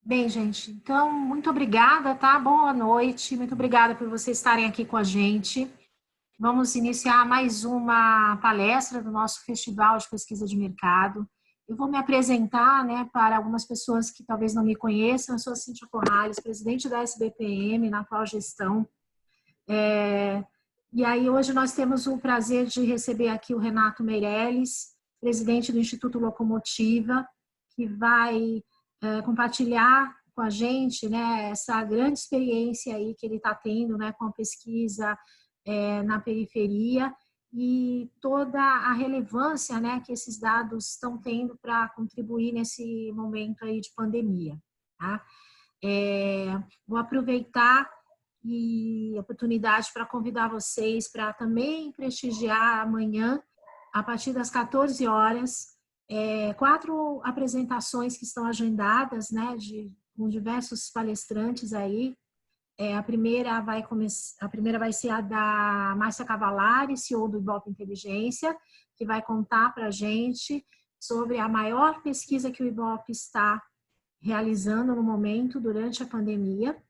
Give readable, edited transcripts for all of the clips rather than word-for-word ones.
Bem, gente, então, muito obrigada, tá? Boa noite, muito obrigada por vocês estarem aqui com a gente. Vamos iniciar mais uma palestra do nosso Festival de Pesquisa de Mercado. Eu vou me apresentar, né, para algumas pessoas que talvez não me conheçam. Eu sou a Cíntia Corrales, presidente da SBPM, na atual gestão. E aí, hoje nós temos o prazer de receber aqui o Renato Meirelles, presidente do Instituto Locomotiva, que vai compartilhar com a gente, né, essa grande experiência aí que ele está tendo, né, com a pesquisa na periferia e toda a relevância, né, que esses dados estão tendo para contribuir nesse momento aí de pandemia. Tá? Vou aproveitar e oportunidade para convidar vocês para também prestigiar amanhã, a partir das 14 horas, 4 apresentações que estão agendadas, né, com diversos palestrantes aí. A primeira vai ser a da Márcia Cavalari, CEO do Ibope Inteligência, que vai contar para a gente sobre a maior pesquisa que o Ibope está realizando no momento, durante a pandemia.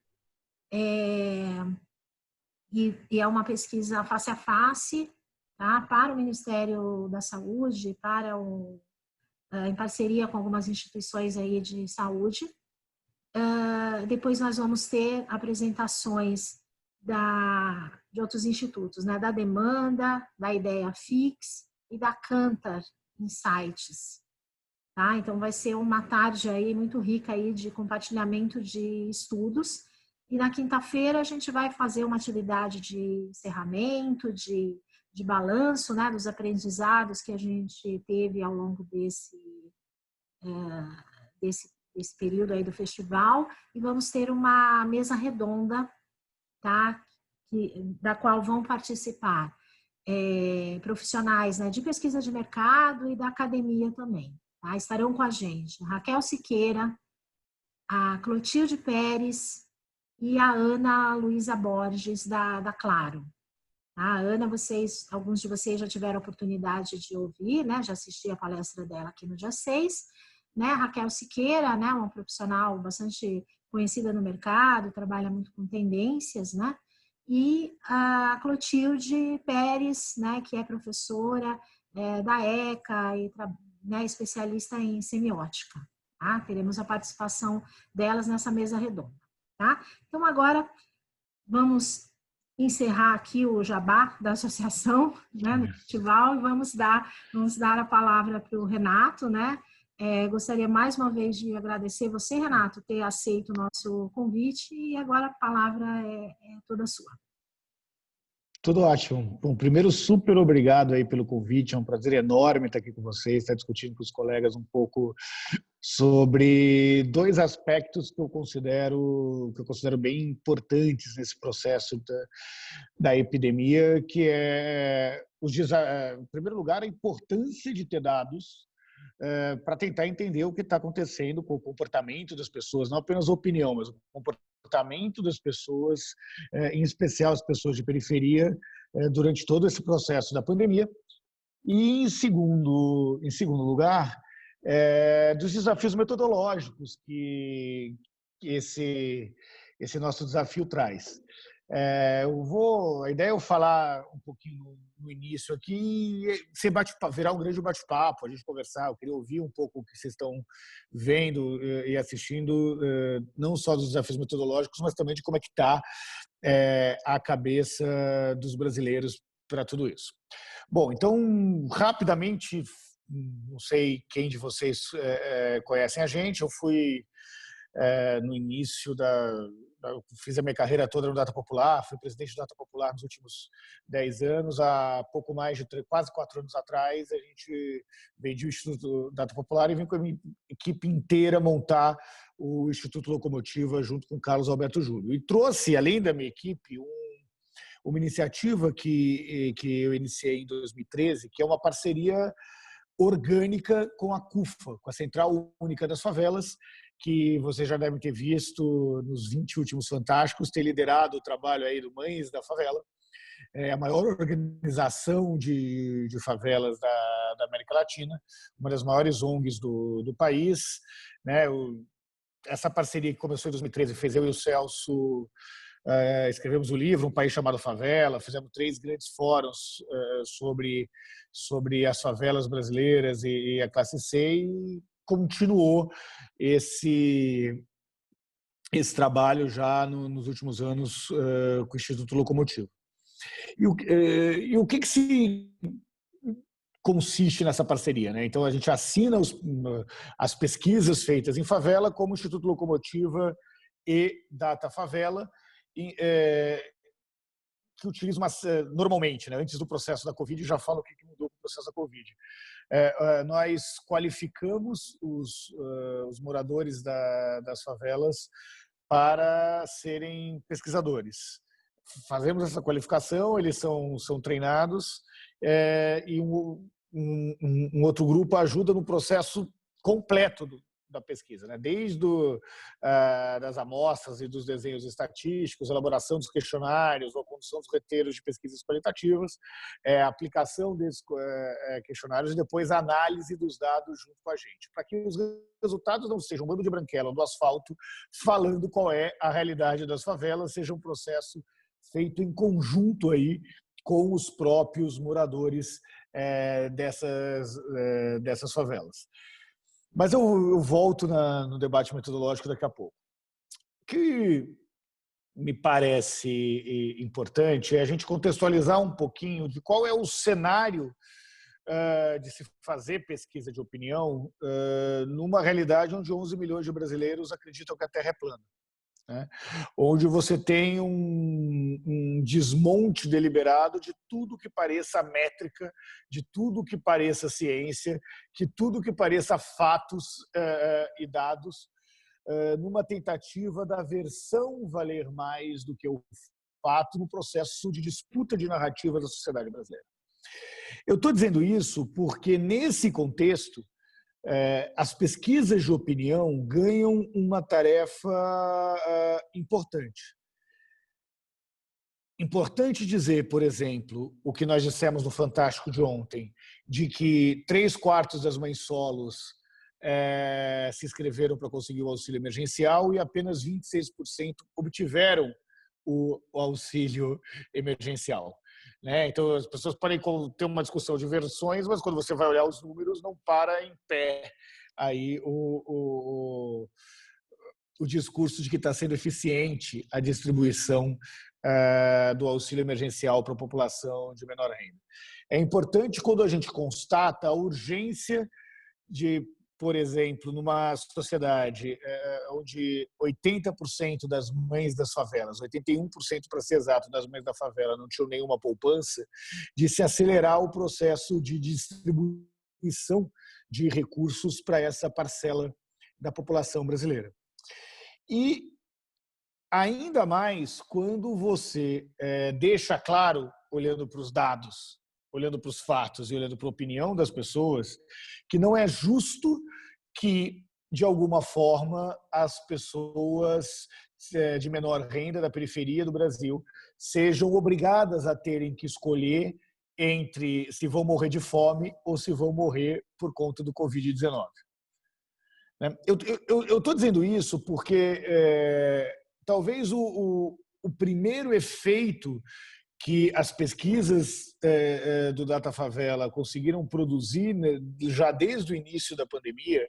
E é uma pesquisa face a face, tá? Para o Ministério da Saúde, em parceria com algumas instituições aí de saúde. Depois nós vamos ter apresentações de outros institutos, né? Da Demanda, da Ideia Fix e da Cantar Insights. Tá? Então vai ser uma tarde aí muito rica aí de compartilhamento de estudos. E na quinta-feira a gente vai fazer uma atividade de encerramento, de balanço, né, dos aprendizados que a gente teve ao longo desse período aí do festival. E vamos ter uma mesa redonda, tá, da qual vão participar profissionais, né, de pesquisa de mercado e da academia também. Tá? Estarão com a gente a Raquel Siqueira, a Clotilde Pérez e a Ana Luísa Borges, da Claro. A Ana, alguns de vocês já tiveram a oportunidade de ouvir, né? Já assisti a palestra dela aqui no dia 6. Né? A Raquel Siqueira, né? Uma profissional bastante conhecida no mercado, trabalha muito com tendências, né? E a Clotilde Pérez, né? Que é professora da ECA e né? Especialista em semiótica. Tá? Teremos a participação delas nessa mesa redonda. Tá? Então, agora, vamos encerrar aqui o jabá da associação, né, no festival, e vamos dar a palavra para o Renato, né? Gostaria mais uma vez de agradecer você, Renato, ter aceito o nosso convite, e agora a palavra é toda sua. Tudo ótimo. Bom, primeiro, super obrigado aí pelo convite. É um prazer enorme estar aqui com vocês, estar discutindo com os colegas um pouco sobre dois aspectos que eu considero bem importantes nesse processo da epidemia, que é, em primeiro lugar, a importância de ter dados para tentar entender o que está acontecendo com o comportamento das pessoas, não apenas a opinião, mas o comportamento das pessoas, em especial as pessoas de periferia, durante todo esse processo da pandemia. E, em segundo lugar, dos desafios metodológicos que esse nosso desafio traz. A ideia é eu falar um pouquinho no início aqui, virar um grande bate-papo, a gente conversar. Eu queria ouvir um pouco o que vocês estão vendo e assistindo, não só dos desafios metodológicos, mas também de como é que está a cabeça dos brasileiros para tudo isso. Bom, então, rapidamente, não sei quem de vocês conhecem a gente. Eu fui no início eu fiz a minha carreira toda no Data Popular, fui presidente do Data Popular nos últimos 10 anos. Há pouco mais de quase 4 anos atrás, a gente veio o Instituto Data Popular e vim com a minha equipe inteira montar o Instituto Locomotiva junto com o Carlos Alberto Júlio. E trouxe, além da minha equipe, uma iniciativa que eu iniciei em 2013, que é uma parceria orgânica com a CUFA, com a Central Única das Favelas, que vocês já devem ter visto nos 20 últimos Fantásticos, ter liderado o trabalho aí do Mães da Favela, a maior organização de favelas da América Latina, uma das maiores ONGs do país, né? essa parceria que começou em 2013, fez eu e o Celso, escrevemos o livro Um País Chamado Favela, fizemos 3 grandes fóruns sobre as favelas brasileiras e a classe C, e continuou esse trabalho já nos últimos anos com o Instituto Locomotivo. E o que se consiste nessa parceria, né? Então a gente assina as pesquisas feitas em favela, como Instituto Locomotiva e Data Favela, que utilizam normalmente, né? Antes do processo da Covid, já falo o que mudou com o processo da Covid. Nós qualificamos os moradores das favelas para serem pesquisadores. Fazemos essa qualificação, eles são treinados, e um outro grupo ajuda no processo completo da pesquisa, né? Desde das amostras e dos desenhos estatísticos, elaboração dos questionários, ou a condução dos roteiros de pesquisas qualitativas, a aplicação desses questionários e depois a análise dos dados junto com a gente, para que os resultados não sejam um bando de branquela do asfalto falando qual é a realidade das favelas, seja um processo feito em conjunto aí com os próprios moradores dessas favelas. Mas eu volto no debate metodológico daqui a pouco. O que me parece importante é a gente contextualizar um pouquinho de qual é o cenário de se fazer pesquisa de opinião numa realidade onde 11 milhões de brasileiros acreditam que a Terra é plana, né? Onde você tem um desmonte deliberado de tudo que pareça métrica, de tudo que pareça ciência, de tudo que pareça fatos e dados, numa tentativa da versão valer mais do que o fato no processo de disputa de narrativa da sociedade brasileira. Eu estou dizendo isso porque, nesse contexto, as pesquisas de opinião ganham uma tarefa importante. Importante dizer, por exemplo, o que nós dissemos no Fantástico de ontem, de que 3/4 das mães solos se inscreveram para conseguir o auxílio emergencial e apenas 26% obtiveram o auxílio emergencial, né? Então, as pessoas podem ter uma discussão de versões, mas quando você vai olhar os números, não para em pé aí o discurso de que está sendo eficiente a distribuição do auxílio emergencial para a população de menor renda. É importante quando a gente constata a urgência de, por exemplo, numa sociedade onde 80% das mães das favelas, 81% para ser exato, das mães da favela não tinham nenhuma poupança, de se acelerar o processo de distribuição de recursos para essa parcela da população brasileira. E ainda mais quando você deixa claro, olhando para os dados, olhando para os fatos e olhando para a opinião das pessoas, que não é justo que, de alguma forma, as pessoas de menor renda da periferia do Brasil sejam obrigadas a terem que escolher entre se vão morrer de fome ou se vão morrer por conta do Covid-19. Eu estou dizendo isso porque talvez o primeiro efeito que as pesquisas do Data Favela conseguiram produzir, né, já desde o início da pandemia,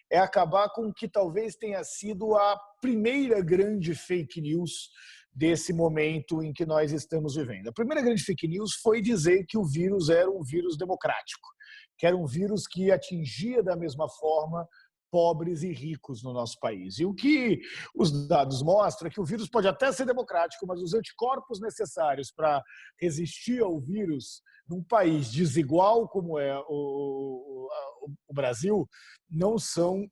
é acabar com o que talvez tenha sido a primeira grande fake news desse momento em que nós estamos vivendo. A primeira grande fake news foi dizer que o vírus era um vírus democrático, que era um vírus que atingia da mesma forma pobres e ricos no nosso país. E o que os dados mostram é que o vírus pode até ser democrático, mas os anticorpos necessários para resistir ao vírus num país desigual como é o Brasil não são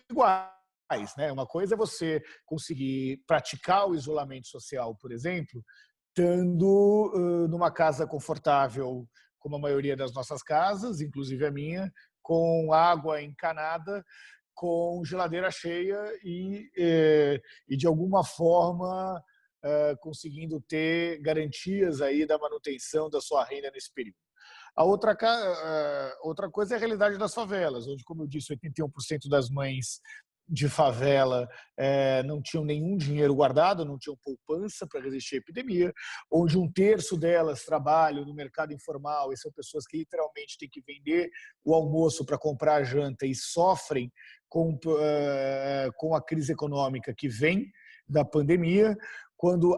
iguais, né? Uma coisa é você conseguir praticar o isolamento social, por exemplo, estando numa casa confortável, como a maioria das nossas casas, inclusive a minha, com água encanada, com geladeira cheia e de alguma forma conseguindo ter garantias aí da manutenção da sua renda nesse período. A outra coisa é a realidade das favelas, onde, como eu disse, 81% das mães de favela não tinham nenhum dinheiro guardado, não tinham poupança para resistir à epidemia, onde um terço delas trabalham no mercado informal, e são pessoas que literalmente têm que vender o almoço para comprar a janta e sofrem com a crise econômica que vem da pandemia, quando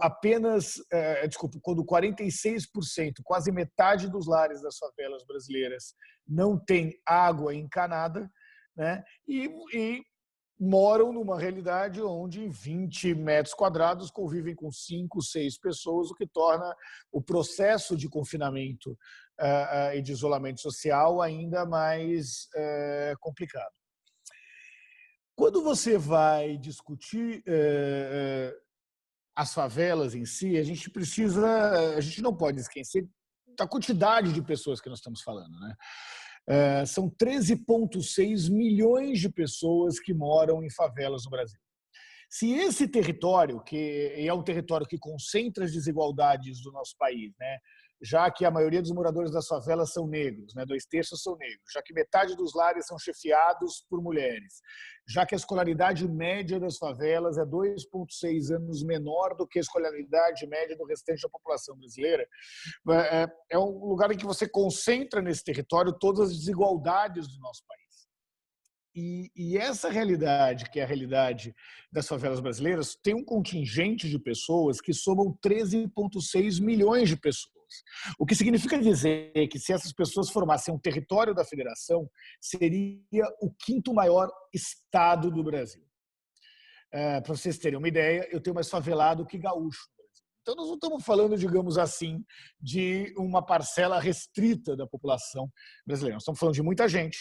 quando 46%, quase metade dos lares das favelas brasileiras não tem água encanada, né? E moram numa realidade onde em 20 metros quadrados convivem com 5, 6 pessoas, o que torna o processo de confinamento e de isolamento social ainda mais complicado. Quando você vai discutir as favelas em si, a gente não pode esquecer da quantidade de pessoas que nós estamos falando, né? São 13,6 milhões de pessoas que moram em favelas no Brasil. Se esse território, que é um território que concentra as desigualdades do nosso país, né, já que a maioria dos moradores das favelas são negros, né, 2/3 são negros, já que metade dos lares são chefiados por mulheres, já que a escolaridade média das favelas é 2,6 anos menor do que a escolaridade média do restante da população brasileira, é um lugar em que você concentra nesse território todas as desigualdades do nosso país. E essa realidade, que é a realidade das favelas brasileiras, tem um contingente de pessoas que somam 13,6 milhões de pessoas. O que significa dizer que, se essas pessoas formassem um território da federação, seria o 5º maior estado do Brasil. Para vocês terem uma ideia, eu tenho mais favelado que gaúcho. Então, nós não estamos falando, digamos assim, de uma parcela restrita da população brasileira. Nós estamos falando de muita gente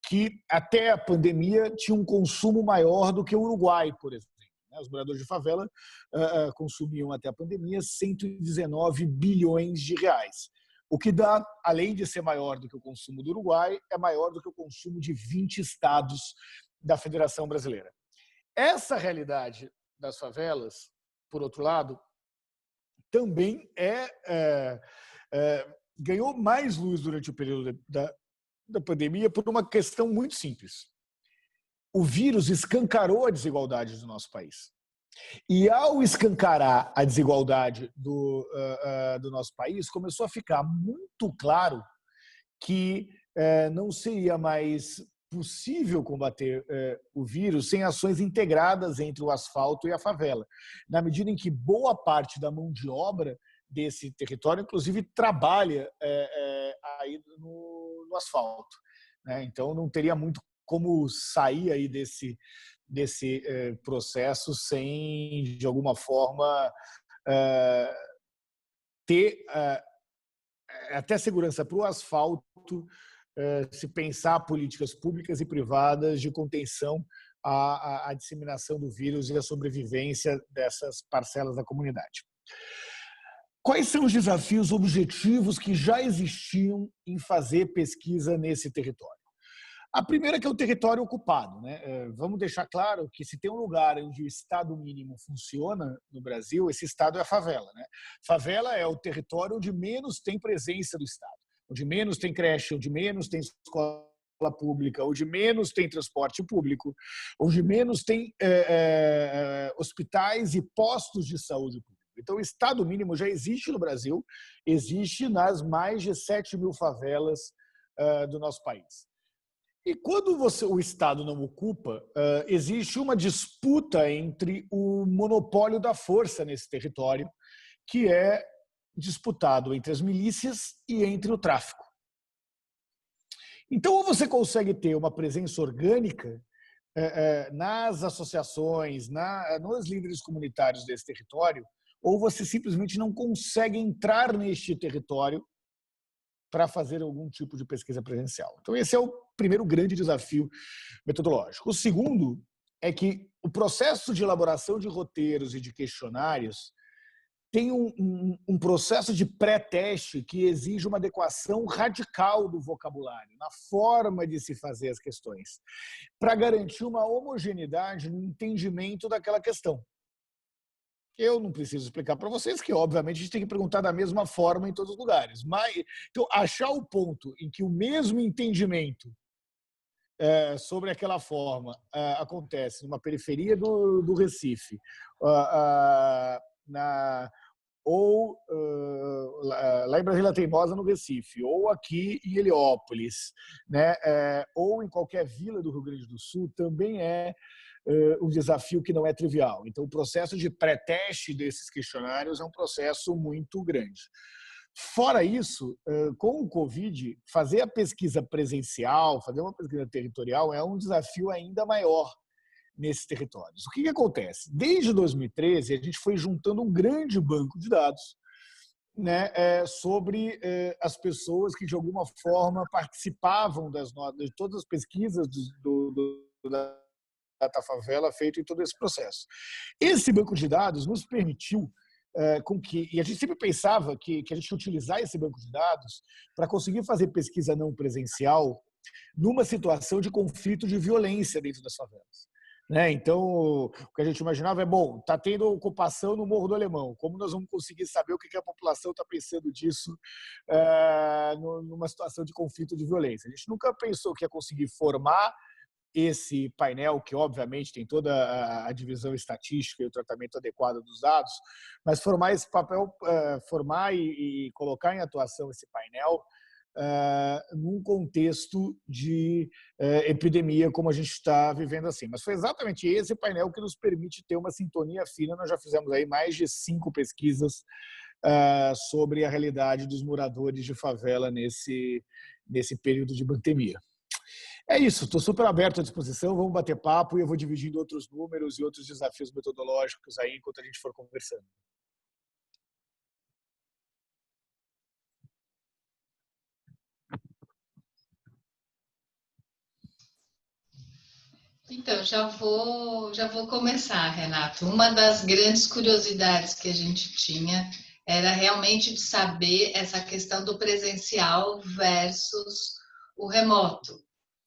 que, até a pandemia, tinha um consumo maior do que o Uruguai, por exemplo. Os moradores de favela consumiam, até a pandemia, 119 bilhões de reais. O que dá, além de ser maior do que o consumo do Uruguai, é maior do que o consumo de 20 estados da Federação Brasileira. Essa realidade das favelas, por outro lado, também ganhou mais luz durante o período da pandemia por uma questão muito simples. O vírus escancarou a desigualdade do nosso país. E, ao escancarar a desigualdade do nosso país, começou a ficar muito claro que não seria mais possível combater o vírus sem ações integradas entre o asfalto e a favela, na medida em que boa parte da mão de obra desse território, inclusive, trabalha aí no asfalto, né? Então, não teria muito como sair aí desse processo sem, de alguma forma, ter até segurança para o asfalto, se pensar políticas públicas e privadas de contenção à disseminação do vírus e à sobrevivência dessas parcelas da comunidade. Quais são os desafios objetivos que já existiam em fazer pesquisa nesse território? A primeira, que é o território ocupado, né? Vamos deixar claro que, se tem um lugar onde o Estado mínimo funciona no Brasil, esse Estado é a favela, né? Favela é o território onde menos tem presença do Estado, onde menos tem creche, onde menos tem escola pública, onde menos tem transporte público, onde menos tem hospitais e postos de saúde pública. Então, o Estado mínimo já existe no Brasil, existe nas mais de 7 mil favelas do nosso país. E quando o Estado não ocupa, existe uma disputa entre o monopólio da força nesse território, que é disputado entre as milícias e entre o tráfico. Então, ou você consegue ter uma presença orgânica nas associações, nos líderes comunitários desse território, ou você simplesmente não consegue entrar neste território para fazer algum tipo de pesquisa presencial. Então, esse é o primeiro grande desafio metodológico. O segundo é que o processo de elaboração de roteiros e de questionários tem um processo de pré-teste que exige uma adequação radical do vocabulário, na forma de se fazer as questões, para garantir uma homogeneidade no entendimento daquela questão. Eu não preciso explicar para vocês que, obviamente, a gente tem que perguntar da mesma forma em todos os lugares. Mas, então, achar o ponto em que o mesmo entendimento sobre aquela forma acontece numa periferia do Recife, ou lá em Brasília Teimosa, no Recife, ou aqui em Heliópolis, né? Ou em qualquer vila do Rio Grande do Sul, também é um desafio que não é trivial. Então, o processo de pré-teste desses questionários é um processo muito grande. Fora isso, com o Covid, fazer a pesquisa presencial, fazer uma pesquisa territorial é um desafio ainda maior nesses territórios. O que acontece? Desde 2013, a gente foi juntando um grande banco de dados, né, sobre as pessoas que, de alguma forma, participavam de todas as pesquisas da Datafavela feito em todo esse processo. Esse banco de dados nos permitiu e a gente sempre pensava que a gente ia utilizar esse banco de dados para conseguir fazer pesquisa não presencial numa situação de conflito de violência dentro das favelas. Né? Então, o que a gente imaginava é, bom, está tendo ocupação no Morro do Alemão, como nós vamos conseguir saber o que a população está pensando disso numa situação de conflito de violência? A gente nunca pensou que ia conseguir formar esse painel, que obviamente tem toda a divisão estatística e o tratamento adequado dos dados, mas formar esse papel, formar e colocar em atuação esse painel num contexto de epidemia como a gente está vivendo assim. Mas foi exatamente esse painel que nos permite ter uma sintonia fina. Nós já fizemos aí mais de 5 pesquisas sobre a realidade dos moradores de favela nesse período de pandemia. É isso, estou super aberto à disposição, vamos bater papo e eu vou dividindo outros números e outros desafios metodológicos aí enquanto a gente for conversando. Então, já vou começar, Renato. Uma das grandes curiosidades que a gente tinha era realmente de saber essa questão do presencial versus o remoto,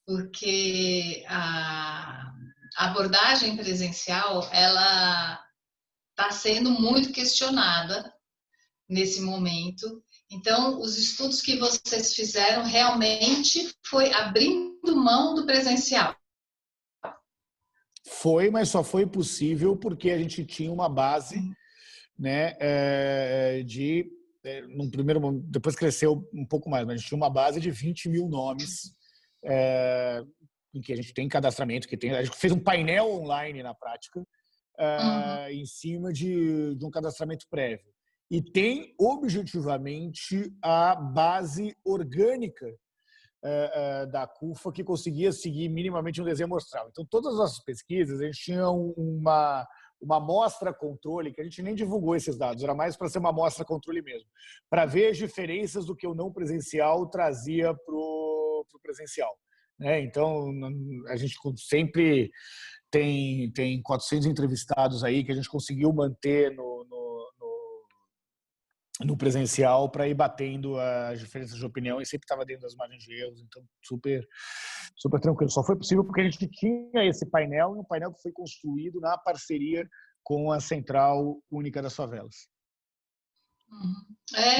porque a abordagem presencial, ela está sendo muito questionada nesse momento. Então, os estudos que vocês fizeram realmente foi abrindo mão do presencial. Foi, mas só foi possível porque a gente tinha uma base, né, num primeiro momento, depois cresceu um pouco mais, mas a gente tinha uma base de 20 mil nomes em que a gente tem cadastramento, a gente fez um painel online na prática, em cima de um cadastramento prévio. E tem, objetivamente, a base orgânica da CUFA que conseguia seguir minimamente um desenho amostral. Então, todas as nossas pesquisas, a gente tinha uma amostra controle, que a gente nem divulgou esses dados, era mais para ser uma amostra controle mesmo, para ver as diferenças do que o não presencial trazia para o presencial. Né? Então, a gente sempre tem 400 entrevistados aí que a gente conseguiu manter no presencial para ir batendo as diferenças de opinião e sempre estava dentro das margens de erros, então super tranquilo. Só foi possível porque a gente tinha esse painel, e um painel que foi construído na parceria com a Central Única das Favelas.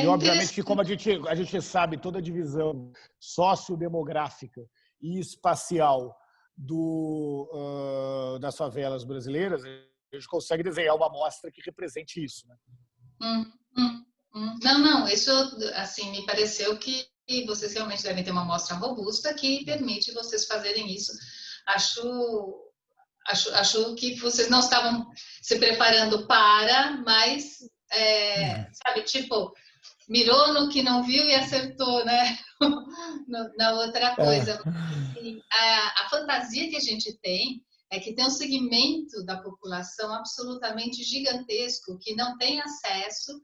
E obviamente que como a gente sabe toda a divisão sociodemográfica e espacial das favelas brasileiras, a gente consegue desenhar uma amostra que represente isso, né? Não, isso assim me pareceu que vocês realmente devem ter uma amostra robusta que permite vocês fazerem isso. Acho que vocês não estavam se preparando mas sabe, tipo, mirou no que não viu e acertou, né? Na outra coisa. A fantasia que a gente tem é que tem um segmento da população absolutamente gigantesco que não tem acesso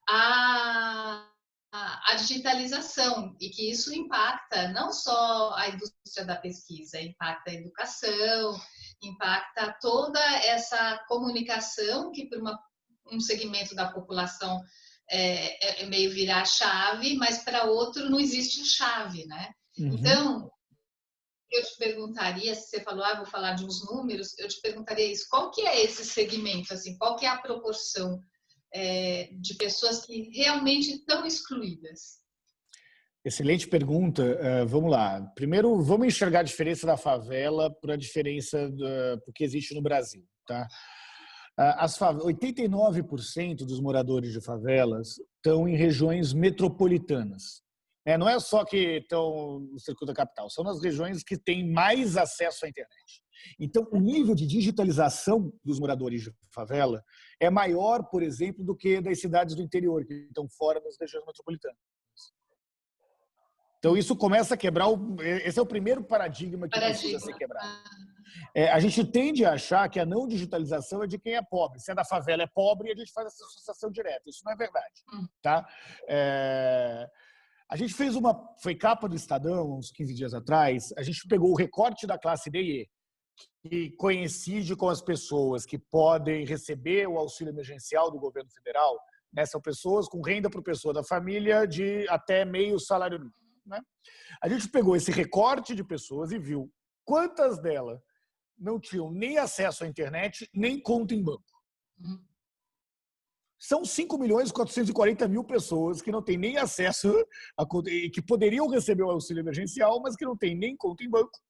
à digitalização e que isso impacta não só a indústria da pesquisa, impacta a educação, impacta toda essa comunicação que para um segmento da população é meio virar a chave, mas para outro não existe a chave, né? Então, eu te perguntaria, se você falou, vou falar de uns números, eu te perguntaria isso, qual que é esse segmento, assim, qual que é a proporção de pessoas que realmente estão excluídas? Excelente pergunta. Vamos lá. Primeiro, vamos enxergar a diferença da favela para a diferença do que existe no Brasil. Tá? 89% dos moradores de favelas estão em regiões metropolitanas. Não é só que estão no circuito da capital, são nas regiões que têm mais acesso à internet. Então, o nível de digitalização dos moradores de favela é maior, por exemplo, do que das cidades do interior, que estão fora das regiões metropolitanas. Então, isso começa a quebrar. Esse é o primeiro paradigma que precisa ser quebrado. A gente tende a achar que a não digitalização é de quem é pobre. Se é da favela é pobre, a gente faz essa associação direta. Isso não é verdade. Tá? A gente fez foi capa do Estadão, uns 15 dias atrás, a gente pegou o recorte da classe D e E, que coincide com as pessoas que podem receber o auxílio emergencial do governo federal, né? São pessoas com renda por pessoa da família de até meio salário mínimo. Né? A gente pegou esse recorte de pessoas e viu quantas delas não tinham nem acesso à internet, nem conta em banco. São 5.440.000 pessoas que não têm nem acesso a conta, e que poderiam receber o auxílio emergencial, mas que não têm nem conta em banco,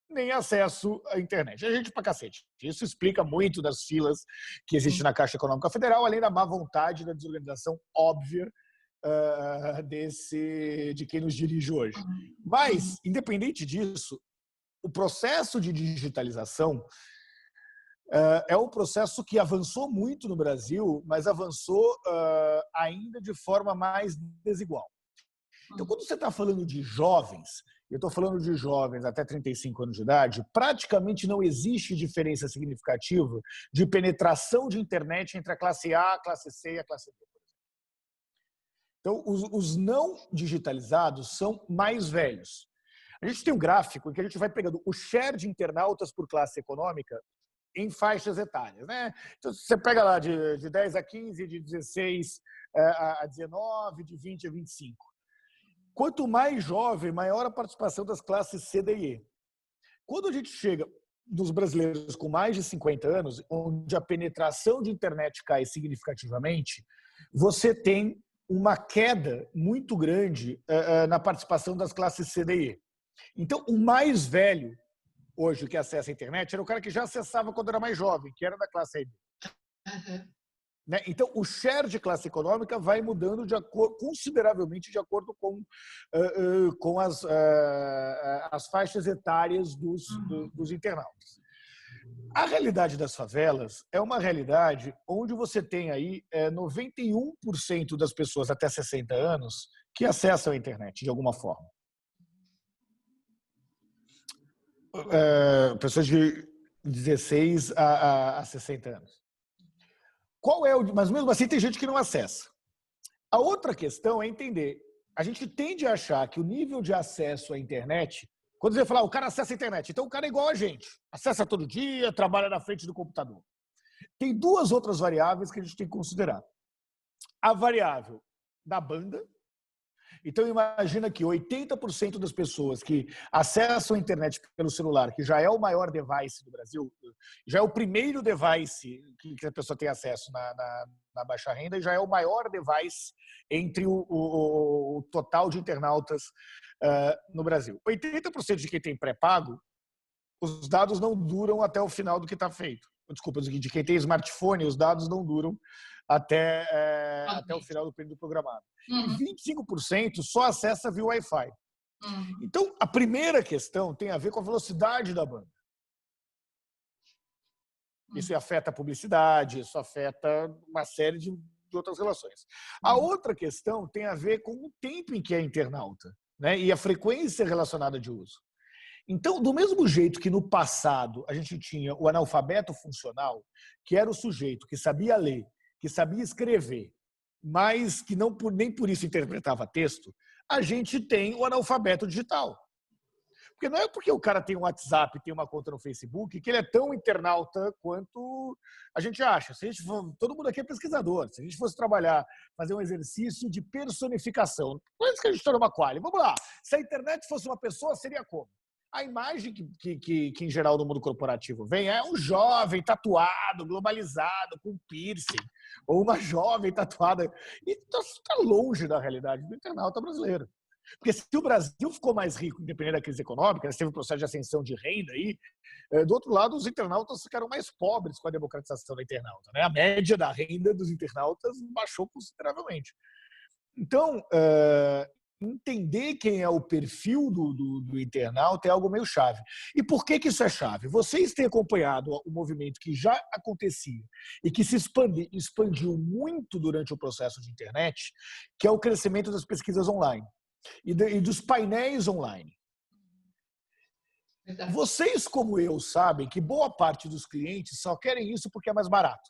nem acesso à internet. É gente pra cacete. Isso explica muito das filas que existem na Caixa Econômica Federal, além da má vontade, da desorganização óbvia de quem nos dirige hoje. Mas, independente disso, o processo de digitalização é um processo que avançou muito no Brasil, mas avançou ainda de forma mais desigual. Então, quando você está falando de jovens, eu estou falando de jovens até 35 anos de idade, praticamente não existe diferença significativa de penetração de internet entre a classe A, a classe C e a classe B. Então, os não digitalizados são mais velhos. A gente tem um gráfico em que a gente vai pegando o share de internautas por classe econômica em faixas etárias. Né? Então, você pega lá de 10 a 15, de 16 a 19, de 20 a 25. Quanto mais jovem, maior a participação das classes C, D e E. Quando a gente chega nos brasileiros com mais de 50 anos, onde a penetração de internet cai significativamente, você tem uma queda muito grande na participação das classes C, D e E. Então, o mais velho, hoje, que acessa a internet, era o cara que já acessava quando era mais jovem, que era da classe A e B. Né? Então, o share de classe econômica vai mudando consideravelmente de acordo com as faixas etárias dos internautas. A realidade das favelas é uma realidade onde você tem aí 91% das pessoas até 60 anos que acessam a internet de alguma forma. Pessoas de 16 a 60 anos. Mas mesmo assim tem gente que não acessa. A outra questão é entender. A gente tende a achar que o nível de acesso à internet, quando você falar, o cara acessa a internet, então o cara é igual a gente. Acessa todo dia, trabalha na frente do computador. Tem duas outras variáveis que a gente tem que considerar. A variável da banda. Então, imagina que 80% das pessoas que acessam a internet pelo celular, que já é o maior device do Brasil, já é o primeiro device que a pessoa tem acesso na baixa renda, e já é o maior device entre o total de internautas no Brasil. 80% de quem tem pré-pago, os dados não duram até o final do que está feito. Desculpa, de quem tem smartphone, os dados não duram até o final do período programado. E 25% só acessa via Wi-Fi. Então, a primeira questão tem a ver com a velocidade da banda. Isso afeta a publicidade, isso afeta uma série de outras relações. A outra questão tem a ver com o tempo em que é internauta, né? E a frequência relacionada de uso. Então, do mesmo jeito que no passado a gente tinha o analfabeto funcional, que era o sujeito que sabia ler, que sabia escrever, mas que nem por isso interpretava texto, a gente tem o analfabeto digital. Porque não é porque o cara tem um WhatsApp, tem uma conta no Facebook, que ele é tão internauta quanto a gente acha. Se a gente for, todo mundo aqui é pesquisador. Se a gente fosse trabalhar, fazer um exercício de personificação, por isso que a gente está numa quali. Vamos lá. Se a internet fosse uma pessoa, seria como? A imagem que em geral no mundo corporativo vem é um jovem tatuado, globalizado, com piercing, ou uma jovem tatuada. E está longe da realidade do internauta brasileiro. Porque se o Brasil ficou mais rico, independente da crise econômica, teve um processo de ascensão de renda aí, do outro lado, os internautas ficaram mais pobres com a democratização da internauta, né? A média da renda dos internautas baixou consideravelmente. Então, entender quem é o perfil do internauta é algo meio chave. E por que isso é chave? Vocês têm acompanhado o movimento que já acontecia e que se expandiu muito durante o processo de internet, que é o crescimento das pesquisas online e dos painéis online. Verdade. Vocês, como eu, sabem que boa parte dos clientes só querem isso porque é mais barato.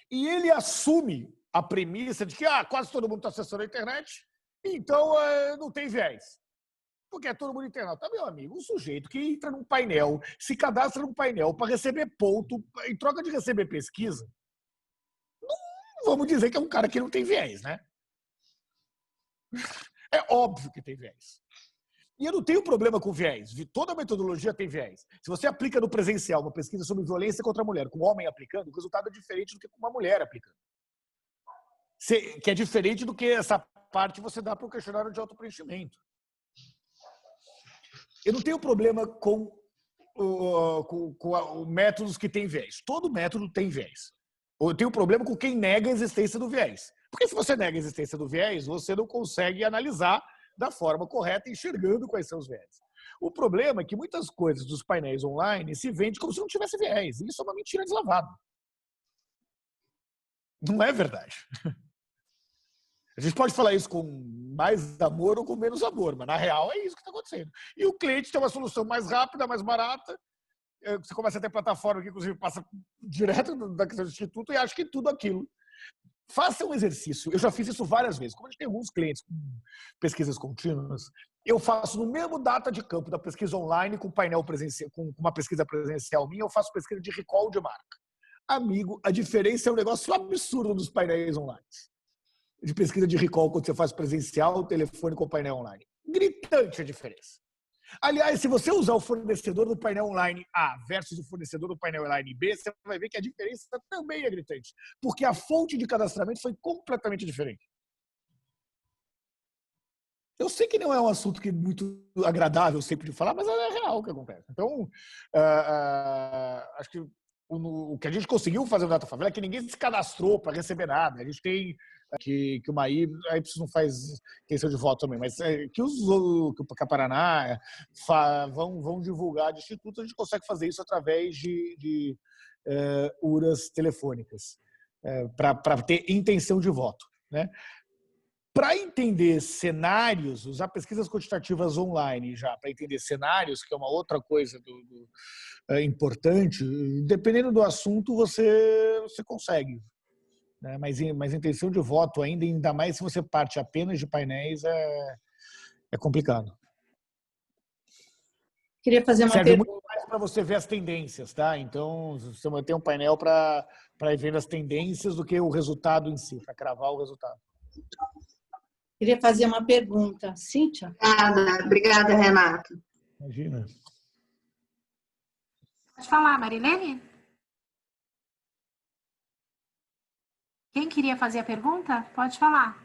E ele assume a premissa de que quase todo mundo está acessando a internet, então não tem viés. Porque é todo mundo internauta. Meu amigo, um sujeito que entra num painel, se cadastra num painel para receber ponto, em troca de receber pesquisa, não vamos dizer que é um cara que não tem viés, né? É óbvio que tem viés. E eu não tenho problema com viés. Toda metodologia tem viés. Se você aplica no presencial uma pesquisa sobre violência contra a mulher, com um homem aplicando, o resultado é diferente do que com uma mulher aplicando. Que é diferente do que essa parte você dá para o questionário de autopreenchimento. Eu não tenho problema com métodos que têm viés. Todo método tem viés. Eu tenho problema com quem nega a existência do viés. Porque se você nega a existência do viés, você não consegue analisar da forma correta, enxergando quais são os viés. O problema é que muitas coisas dos painéis online se vendem como se não tivesse viés. E isso é uma mentira deslavada. Não é verdade. A gente pode falar isso com mais amor ou com menos amor, mas na real é isso que está acontecendo. E o cliente tem uma solução mais rápida, mais barata. Você começa a ter plataforma que, inclusive, passa direto da questão do instituto e acha que tudo aquilo. Faça um exercício. Eu já fiz isso várias vezes. Como a gente tem alguns clientes com pesquisas contínuas, eu faço no mesmo data de campo da pesquisa online com painel presencial, com uma pesquisa presencial minha, eu faço pesquisa de recall de marca. Amigo, a diferença é um negócio absurdo dos painéis online. De pesquisa de recall quando você faz presencial, telefone com painel online. Gritante a diferença. Aliás, se você usar o fornecedor do painel online A versus o fornecedor do painel online B, você vai ver que a diferença também é gritante. Porque a fonte de cadastramento foi completamente diferente. Eu sei que não é um assunto que é muito agradável sempre de falar, mas é real o que acontece. Então, acho que o que a gente conseguiu fazer no Datafavela é que ninguém se cadastrou para receber nada. A gente tem que o Maí, aí não faz questão de voto também, mas que o Paraná vão divulgar de instituto, a gente consegue fazer isso através de urnas telefônicas, para ter intenção de voto, né? Para entender cenários, usar pesquisas quantitativas online já, para entender cenários, que é uma outra coisa importante, dependendo do assunto, você consegue. Né? Mas intenção de voto, ainda mais se você parte apenas de painéis, é complicado. Queria fazer uma Serve pergunta. muito mais para você ver as tendências, tá? Então, você vai ter um painel para ir vendo as tendências do que o resultado em si, para cravar o resultado. Queria fazer uma pergunta. Cíntia? Obrigada, Renato. Imagina. Pode falar, Marilene? Quem queria fazer a pergunta? Pode falar.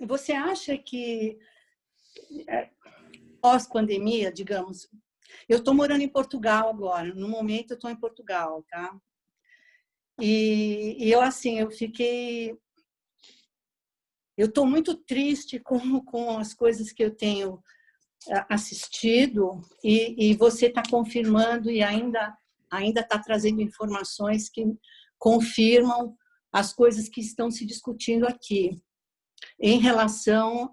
Você acha que, pós-pandemia, digamos, eu estou morando em Portugal agora, no momento eu estou em Portugal, tá? E eu, assim, eu estou muito triste com as coisas que eu tenho assistido e você está confirmando e ainda está trazendo informações que confirmam as coisas que estão se discutindo aqui em relação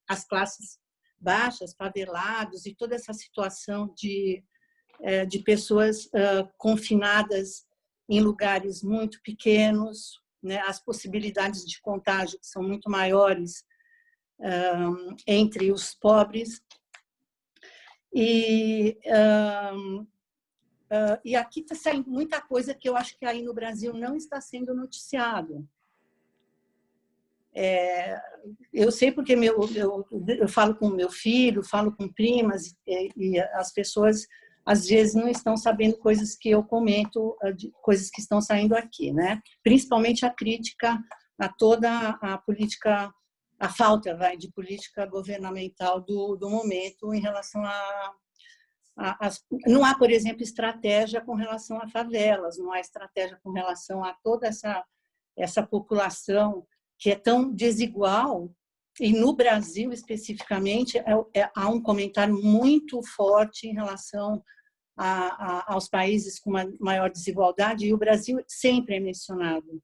às classes baixas, favelados e toda essa situação de pessoas confinadas em lugares muito pequenos, né? As possibilidades de contágio são muito maiores entre os pobres. E aqui está saindo muita coisa que eu acho que aí no Brasil não está sendo noticiado. Eu sei porque eu falo com meu filho, falo com primas, e as pessoas às vezes não estão sabendo coisas que eu comento, coisas que estão saindo aqui, né? Principalmente a crítica a toda a política, a falta de política governamental do momento em relação não há, por exemplo, estratégia com relação a favelas, não há estratégia com relação a toda essa população que é tão desigual. E no Brasil, especificamente, há um comentário muito forte em relação aos países com maior desigualdade, e o Brasil sempre é mencionado.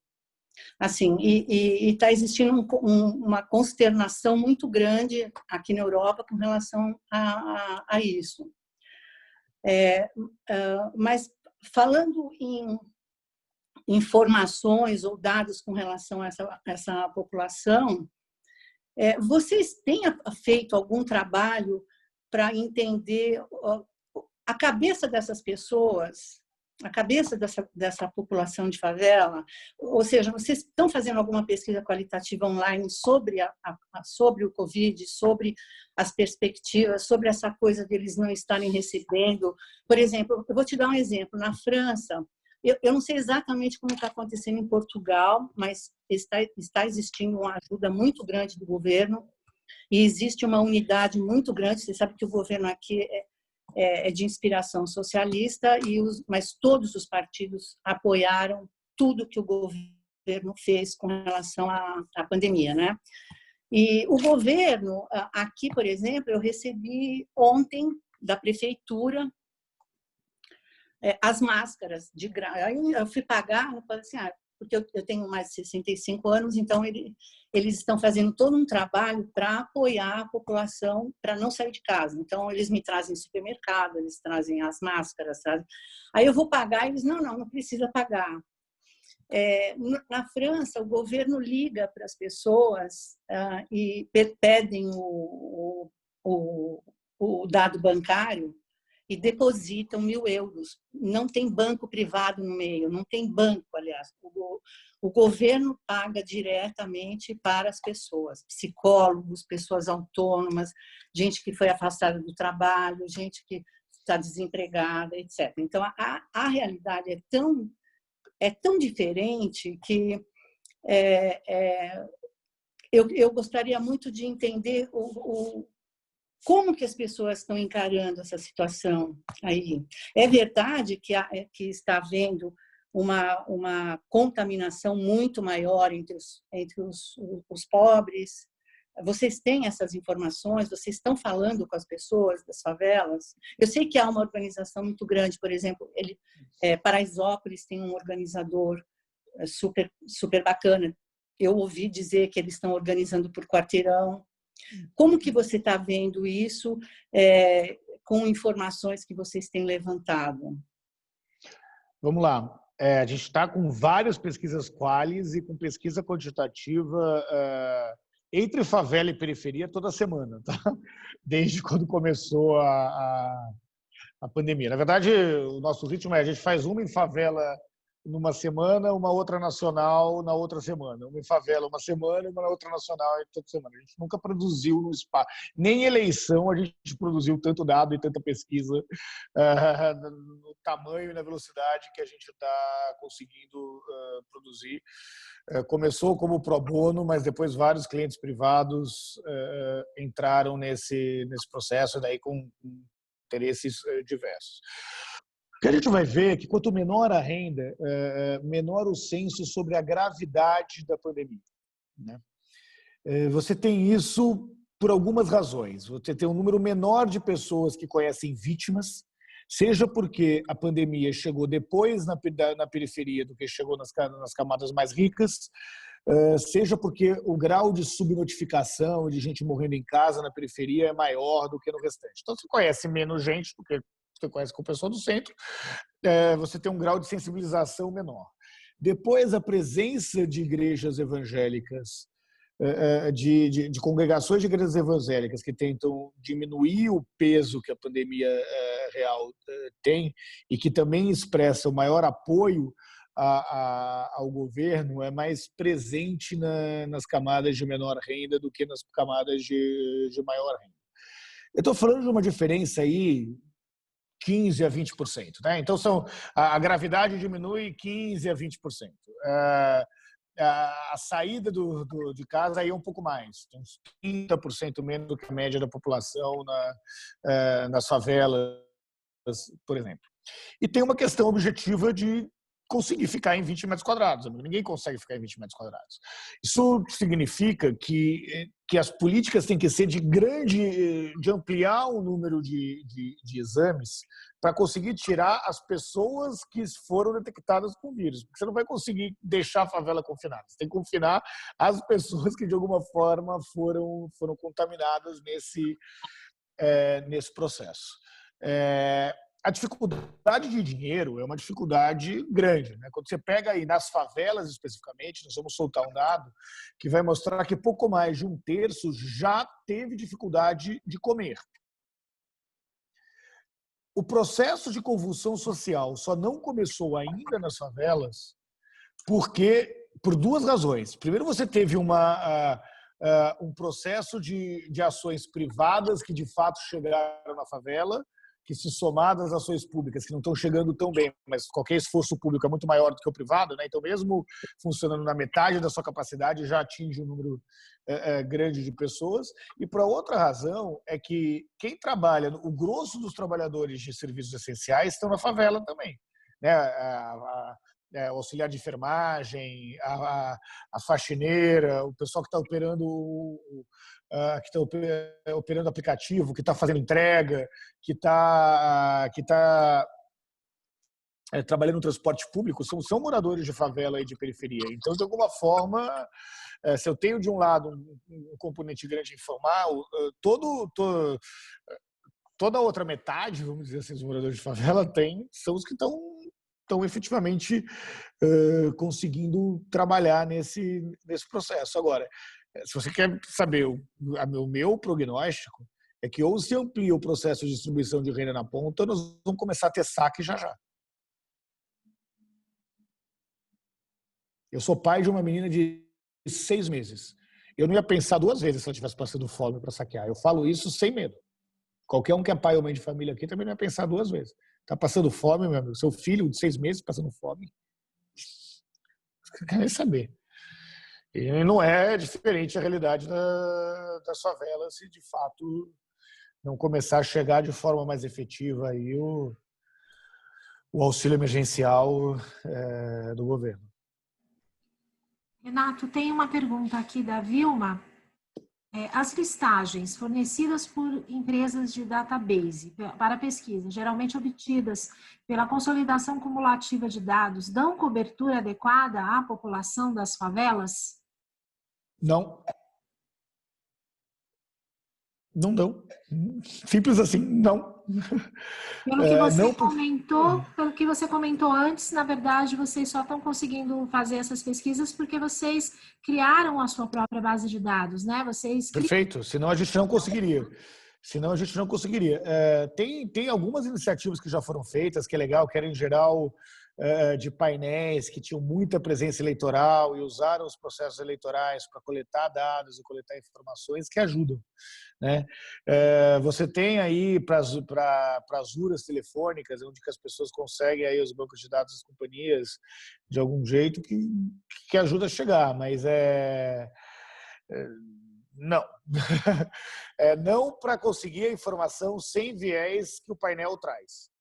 Assim, e está existindo uma consternação muito grande aqui na Europa com relação a isso. Mas falando em informações ou dados com relação a essa população, vocês têm feito algum trabalho para entender a cabeça dessas pessoas, a cabeça dessa população de favela? Ou seja, vocês estão fazendo alguma pesquisa qualitativa online sobre o Covid, sobre as perspectivas, sobre essa coisa deles não estarem recebendo? Por exemplo, eu vou te dar um exemplo. Na França, eu não sei exatamente como está acontecendo em Portugal, mas está existindo uma ajuda muito grande do governo e existe uma unidade muito grande. Você sabe que o governo aqui é de inspiração socialista, mas todos os partidos apoiaram tudo que o governo fez com relação à pandemia, né? E o governo, aqui, por exemplo, eu recebi ontem da prefeitura as máscaras de graça. Aí eu fui pagar, eu falei assim, porque eu tenho mais de 65 anos, então eles estão fazendo todo um trabalho para apoiar a população para não sair de casa. Então, eles me trazem supermercado, eles trazem as máscaras, sabe? Aí eu vou pagar, e eles, não precisa pagar. Na França, o governo liga para as pessoas e pedem o dado bancário e depositam 1.000 euros. Não tem banco privado no meio, não tem banco, aliás. O governo paga diretamente para as pessoas, psicólogos, pessoas autônomas, gente que foi afastada do trabalho, gente que está desempregada, etc. Então, a realidade é tão diferente que eu gostaria muito de entender como que as pessoas estão encarando essa situação aí. É verdade que está havendo uma contaminação muito maior entre os pobres. Vocês têm essas informações? Vocês estão falando com as pessoas das favelas? Eu sei que há uma organização muito grande, por exemplo, Paraisópolis tem um organizador super, super bacana. Eu ouvi dizer que eles estão organizando por quarteirão. Como que você está vendo isso com informações que vocês têm levantado? Vamos lá. A gente está com várias pesquisas qualis e com pesquisa quantitativa entre favela e periferia toda semana, tá? Desde quando começou a pandemia. Na verdade, o nosso ritmo a gente faz uma em favela numa semana, uma outra nacional na outra semana. Uma em favela uma semana, uma na outra nacional toda semana. A gente nunca produziu no espaço. Nem em eleição a gente produziu tanto dado e tanta pesquisa no tamanho e na velocidade que a gente está conseguindo produzir. Começou como pro bono, mas depois vários clientes privados entraram nesse processo, daí com interesses diversos. O que a gente vai ver é que quanto menor a renda, menor o senso sobre a gravidade da pandemia, né? Você tem isso por algumas razões. Você tem um número menor de pessoas que conhecem vítimas, seja porque a pandemia chegou depois na periferia do que chegou nas camadas mais ricas, seja porque o grau de subnotificação de gente morrendo em casa na periferia é maior do que no restante. Então, você conhece menos gente do que você conhece com o pessoal do centro, você tem um grau de sensibilização menor. Depois, a presença de igrejas evangélicas, de congregações de igrejas evangélicas que tentam diminuir o peso que a pandemia real tem e que também expressa o maior apoio ao governo, é mais presente nas camadas de menor renda do que nas camadas de maior renda. Eu estou falando de uma diferença aí 15% a 20%. Né? Então, a gravidade diminui 15% a 20%. A saída de casa aí é um pouco mais, uns 30% menos do que a média da população nas favelas, por exemplo. E tem uma questão objetiva de conseguir ficar em 20 metros quadrados. Ninguém consegue ficar em 20 metros quadrados. Isso significa que as políticas têm que ser de ampliar o número de exames para conseguir tirar as pessoas que foram detectadas com vírus. Porque você não vai conseguir deixar a favela confinada. Você tem que confinar as pessoas que, de alguma forma, foram contaminadas nesse processo. A dificuldade de dinheiro é uma dificuldade grande. Né? Quando você pega aí nas favelas especificamente, nós vamos soltar um dado que vai mostrar que pouco mais de 1/3 já teve dificuldade de comer. O processo de convulsão social só não começou ainda nas favelas por duas razões. Primeiro, você teve um processo de ações privadas que de fato chegaram na favela, que se somadas às ações públicas, que não estão chegando tão bem, mas qualquer esforço público é muito maior do que o privado, né? Então, mesmo funcionando na metade da sua capacidade, já atinge um número grande de pessoas. E, por outra razão, é que quem trabalha, o grosso dos trabalhadores de serviços essenciais estão na favela também. Né? O auxiliar de enfermagem, a faxineira, o pessoal que está operando aplicativo, que está fazendo entrega, que está trabalhando no transporte público, são moradores de favela e de periferia. Então, de alguma forma, se eu tenho de um lado um componente grande informal, toda a outra metade, vamos dizer assim, dos moradores de favela são os que estão efetivamente conseguindo trabalhar nesse processo. Agora, se você quer saber o meu prognóstico, é que ou se amplia o processo de distribuição de renda na ponta, ou nós vamos começar a ter saque já já. Eu sou pai de uma menina de 6 meses. Eu não ia pensar 2 vezes se ela estivesse passando fome para saquear. Eu falo isso sem medo. Qualquer um que é pai ou mãe de família aqui também não ia pensar 2 vezes. Está passando fome, meu amigo? Seu filho de 6 meses passando fome? Você quer nem saber. E não é diferente a realidade das favelas se de fato não começar a chegar de forma mais efetiva aí o auxílio emergencial do governo. Renato, tem uma pergunta aqui da Vilma. As listagens fornecidas por empresas de database para pesquisa, geralmente obtidas pela consolidação cumulativa de dados, dão cobertura adequada à população das favelas? Não. Não dão. Simples assim, não. Pelo que você comentou antes, na verdade, vocês só estão conseguindo fazer essas pesquisas porque vocês criaram a sua própria base de dados, né? Perfeito, senão a gente não conseguiria. Tem algumas iniciativas que já foram feitas, que é legal, que eram em geral de painéis que tinham muita presença eleitoral e usaram os processos eleitorais para coletar dados e coletar informações que ajudam. Né? Você tem aí para as URAs telefônicas, onde que as pessoas conseguem aí os bancos de dados das companhias de algum jeito que ajuda a chegar, mas não. Não para conseguir a informação sem viés que o painel traz.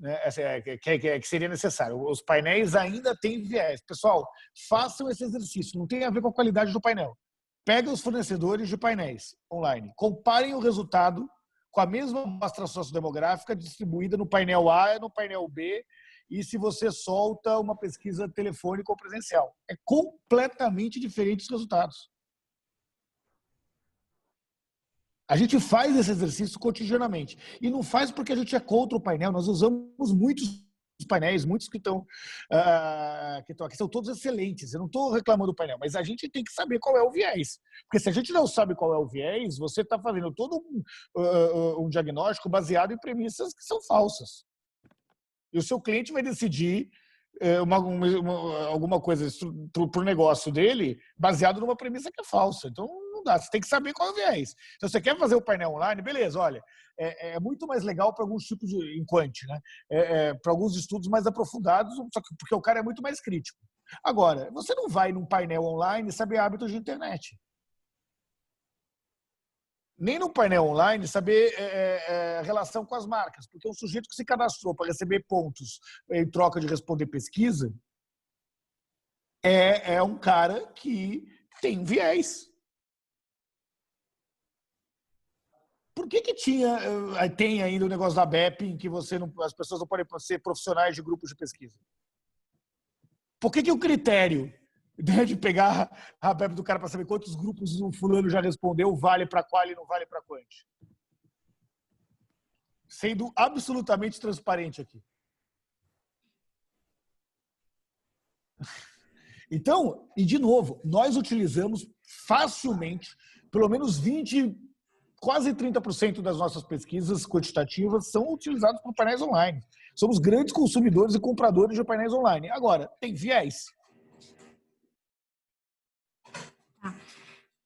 Né? Que seria necessário. Os painéis ainda têm viés. Pessoal, façam esse exercício, não tem a ver com a qualidade do painel. Peguem os fornecedores de painéis online, comparem o resultado com a mesma amostra sociodemográfica distribuída no painel A e no painel B, e se você solta uma pesquisa telefônica ou presencial. É completamente diferente os resultados. A gente faz esse exercício cotidianamente. E não faz porque a gente é contra o painel. Nós usamos muitos painéis, muitos que estão aqui, são todos excelentes. Eu não estou reclamando do painel, mas a gente tem que saber qual é o viés. Porque se a gente não sabe qual é o viés, você está fazendo todo um diagnóstico baseado em premissas que são falsas. E o seu cliente vai decidir alguma coisa para o negócio dele baseado numa premissa que é falsa. Então, não dá. Você tem que saber qual é o viés. Se você quer fazer o painel online, beleza, olha, é muito mais legal para alguns tipos de quant, né? Para alguns estudos mais aprofundados, só que porque o cara é muito mais crítico. Agora, você não vai num painel online saber hábitos de internet. Nem no painel online saber a relação com as marcas, porque um sujeito que se cadastrou para receber pontos em troca de responder pesquisa é um cara que tem viés. Por que tem ainda o negócio da BEP em que as pessoas não podem ser profissionais de grupos de pesquisa? Por que o critério de pegar a BEP do cara para saber quantos grupos o fulano já respondeu vale para qual e não vale para quant? Sendo absolutamente transparente aqui. Então, e de novo, nós utilizamos facilmente, pelo menos 20, quase 30% das nossas pesquisas quantitativas são utilizadas por painéis online. Somos grandes consumidores e compradores de painéis online. Agora, tem viés.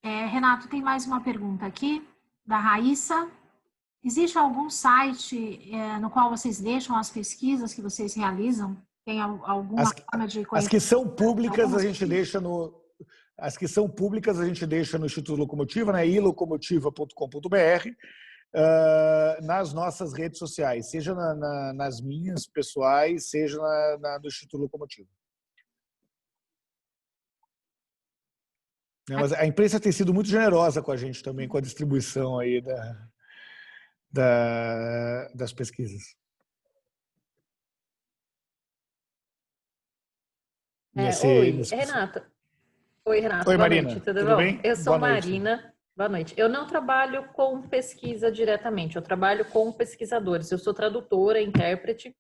Renato, tem mais uma pergunta aqui, da Raíssa. Existe algum site no qual vocês deixam as pesquisas que vocês realizam? Tem alguma forma de conhecer? As que são públicas a gente deixa no... As que são públicas a gente deixa no Instituto Locomotiva, né? ilocomotiva.com.br, nas nossas redes sociais, seja nas minhas pessoais, seja do Instituto Locomotiva. Mas a imprensa tem sido muito generosa com a gente também, com a distribuição aí das pesquisas. Renato. Oi, Renato. Oi, boa Marina. noite. Tudo Tudo bom? bem? Eu sou Boa noite. Marina. Boa noite. Eu não trabalho com pesquisa diretamente, eu trabalho com pesquisadores. Eu sou tradutora, intérprete.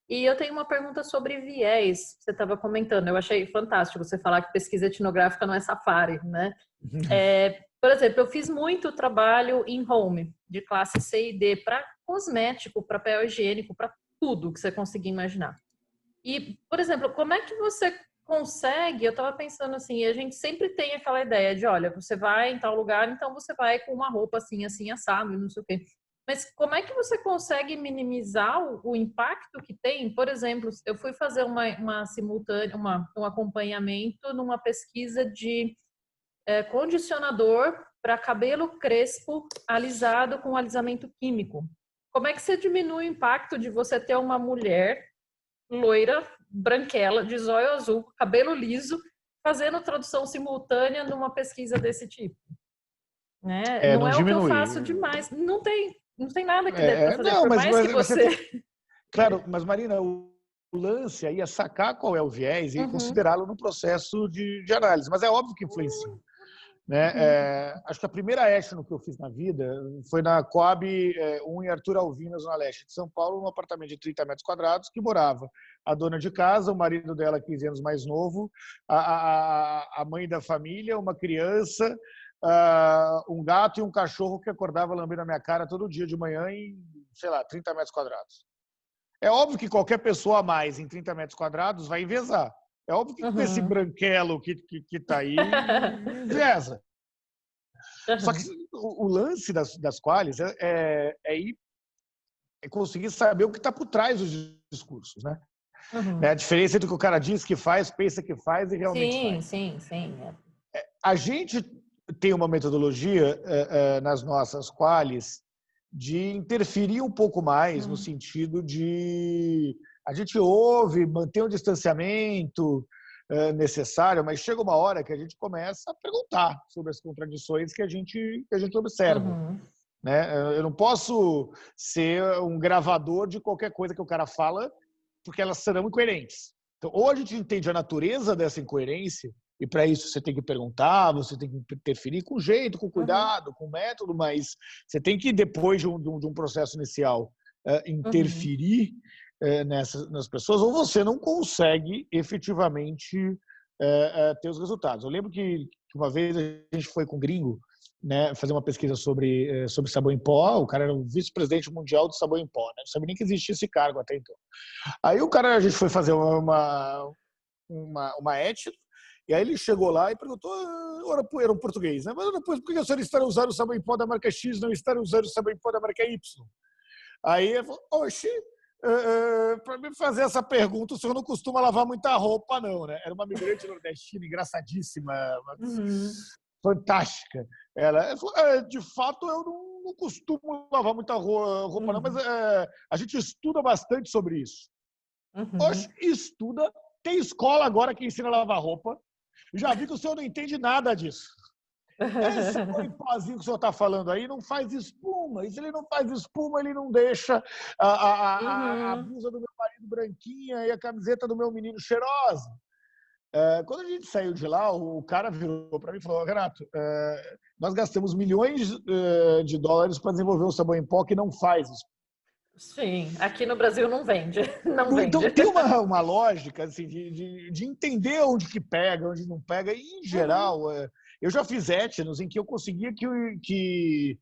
E eu tenho uma pergunta sobre viés, você estava comentando. Eu achei fantástico você falar que pesquisa etnográfica não é safari, né? Por exemplo, eu fiz muito trabalho em home, de classe C e D, para cosmético, para papel higiênico, para tudo que você conseguir imaginar. E, por exemplo, como é que você consegue? Eu estava pensando assim, a gente sempre tem aquela ideia de, olha, você vai em tal lugar, então você vai com uma roupa assim, assim, assado, não sei o quê. Mas como é que você consegue minimizar o impacto que tem? Por exemplo, eu fui fazer uma simultânea, um acompanhamento numa pesquisa de condicionador para cabelo crespo alisado com alisamento químico. Como é que você diminui o impacto de você ter uma mulher loira, branquela, de zóio azul, cabelo liso, fazendo tradução simultânea numa pesquisa desse tipo? Não é diminui. O que eu faço demais. Não tem nada que dê para fazer, por mais que você... Claro, mas Marina, o lance aí é sacar qual é o viés e considerá-lo no processo de análise. Mas é óbvio que influencia. Né? Acho que a primeira etno que eu fiz na vida foi na Coab 1 em Arthur Alvinas, na leste de São Paulo, num apartamento de 30 metros quadrados, que morava a dona de casa, o marido dela 15 anos mais novo, a mãe da família, uma criança, um gato e um cachorro que acordava lambendo a minha cara todo dia de manhã em, sei lá, 30 metros quadrados. É óbvio que qualquer pessoa a mais em 30 metros quadrados vai envezar. É óbvio que com esse branquelo que está aí, envesa. Só que o lance das qualis é conseguir saber o que está por trás dos discursos, né? A diferença entre o que o cara diz que faz, pensa que faz e realmente faz. Sim. A gente tem uma metodologia nas nossas qualis de interferir um pouco mais no sentido de a gente ouve, manter um distanciamento necessário, mas chega uma hora que a gente começa a perguntar sobre as contradições que a gente observa. Né? Eu não posso ser um gravador de qualquer coisa que o cara fala, porque elas serão incoerentes. Então, ou a gente entende a natureza dessa incoerência, e para isso você tem que perguntar, você tem que interferir com jeito, com cuidado, com método, mas você tem que, depois de um processo inicial, interferir nas pessoas, ou você não consegue efetivamente ter os resultados. Eu lembro que uma vez a gente foi com um gringo, né, fazer uma pesquisa sobre sabão em pó. O cara era o vice-presidente mundial do sabão em pó, né? Não sabia nem que existia esse cargo até então. Aí a gente foi fazer uma etno, e aí ele chegou lá e perguntou: era um português, né? Mas depois, por que a senhora está usando o sabão em pó da marca X, não está usando o sabão em pó da marca Y? Aí ele falou, oxi, para me fazer essa pergunta, o senhor não costuma lavar muita roupa, não, né? Era uma migrante nordestina, engraçadíssima, fantástica. Ela falou, de fato, eu não costumo lavar muita roupa, não, mas a gente estuda bastante sobre isso. Oxe, estuda, tem escola agora que ensina a lavar roupa. Já vi que o senhor não entende nada disso. Esse pozinho que o senhor está falando aí não faz espuma. E se ele não faz espuma, ele não deixa a blusa do meu marido branquinha e a camiseta do meu menino cheirosa. Quando a gente saiu de lá, o cara virou para mim e falou, Renato, nós gastamos milhões de dólares para desenvolver um sabão em pó que não faz espuma. Sim, aqui no Brasil não vende. Não vende. Então tem uma lógica assim, de entender onde que pega, onde não pega. E, em geral, eu já fiz etnos em que eu conseguia que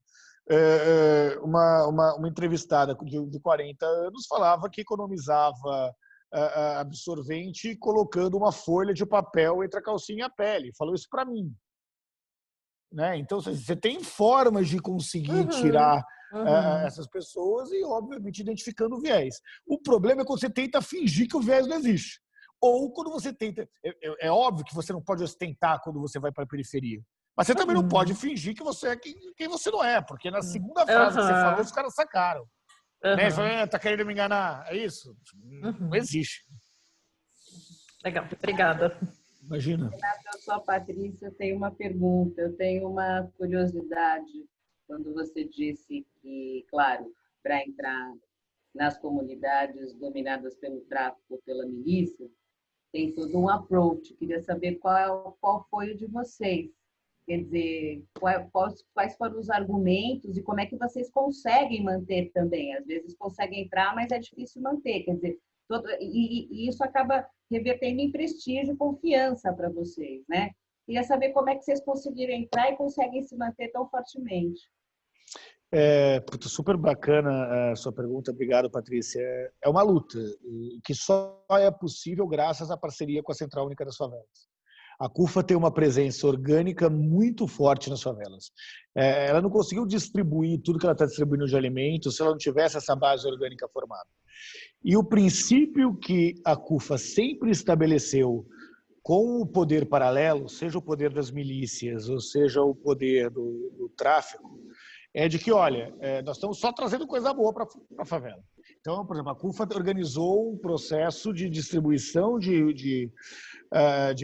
uma entrevistada de 40 anos falava que economizava absorvente colocando uma folha de papel entre a calcinha e a pele. Falou isso para mim. Né? Então, você tem formas de conseguir tirar essas pessoas e, obviamente, identificando o viés. O problema é quando você tenta fingir que o viés não existe. Ou quando você tenta... É óbvio que você não pode ostentar quando você vai para a periferia. Mas você também não pode fingir que você é quem você não é. Porque na segunda frase que você falou, os caras sacaram. Né? Falaram, tá querendo me enganar? É isso? Não existe. Legal, obrigada. Imagina. Eu sou a Patrícia, eu tenho uma pergunta, eu tenho uma curiosidade. Quando você disse que, claro, para entrar nas comunidades dominadas pelo tráfico ou pela milícia, tem todo um approach. Queria saber qual foi o de vocês. Quer dizer, quais foram os argumentos e como é que vocês conseguem manter também. Às vezes conseguem entrar, mas é difícil manter. Quer dizer, e isso acaba revertendo em prestígio e confiança para vocês, né? Queria saber como é que vocês conseguiram entrar e conseguem se manter tão fortemente. Super bacana a sua pergunta, obrigado, Patrícia. É uma luta que só é possível graças à parceria com a Central Única das Favelas. A CUFA tem uma presença orgânica muito forte nas favelas. Ela não conseguiu distribuir tudo que ela está distribuindo de alimentos se ela não tivesse essa base orgânica formada. E o princípio que a CUFA sempre estabeleceu com o poder paralelo, seja o poder das milícias ou seja o poder do tráfico, é de que, olha, nós estamos só trazendo coisa boa para a favela. Então, por exemplo, a CUFA organizou um processo de distribuição de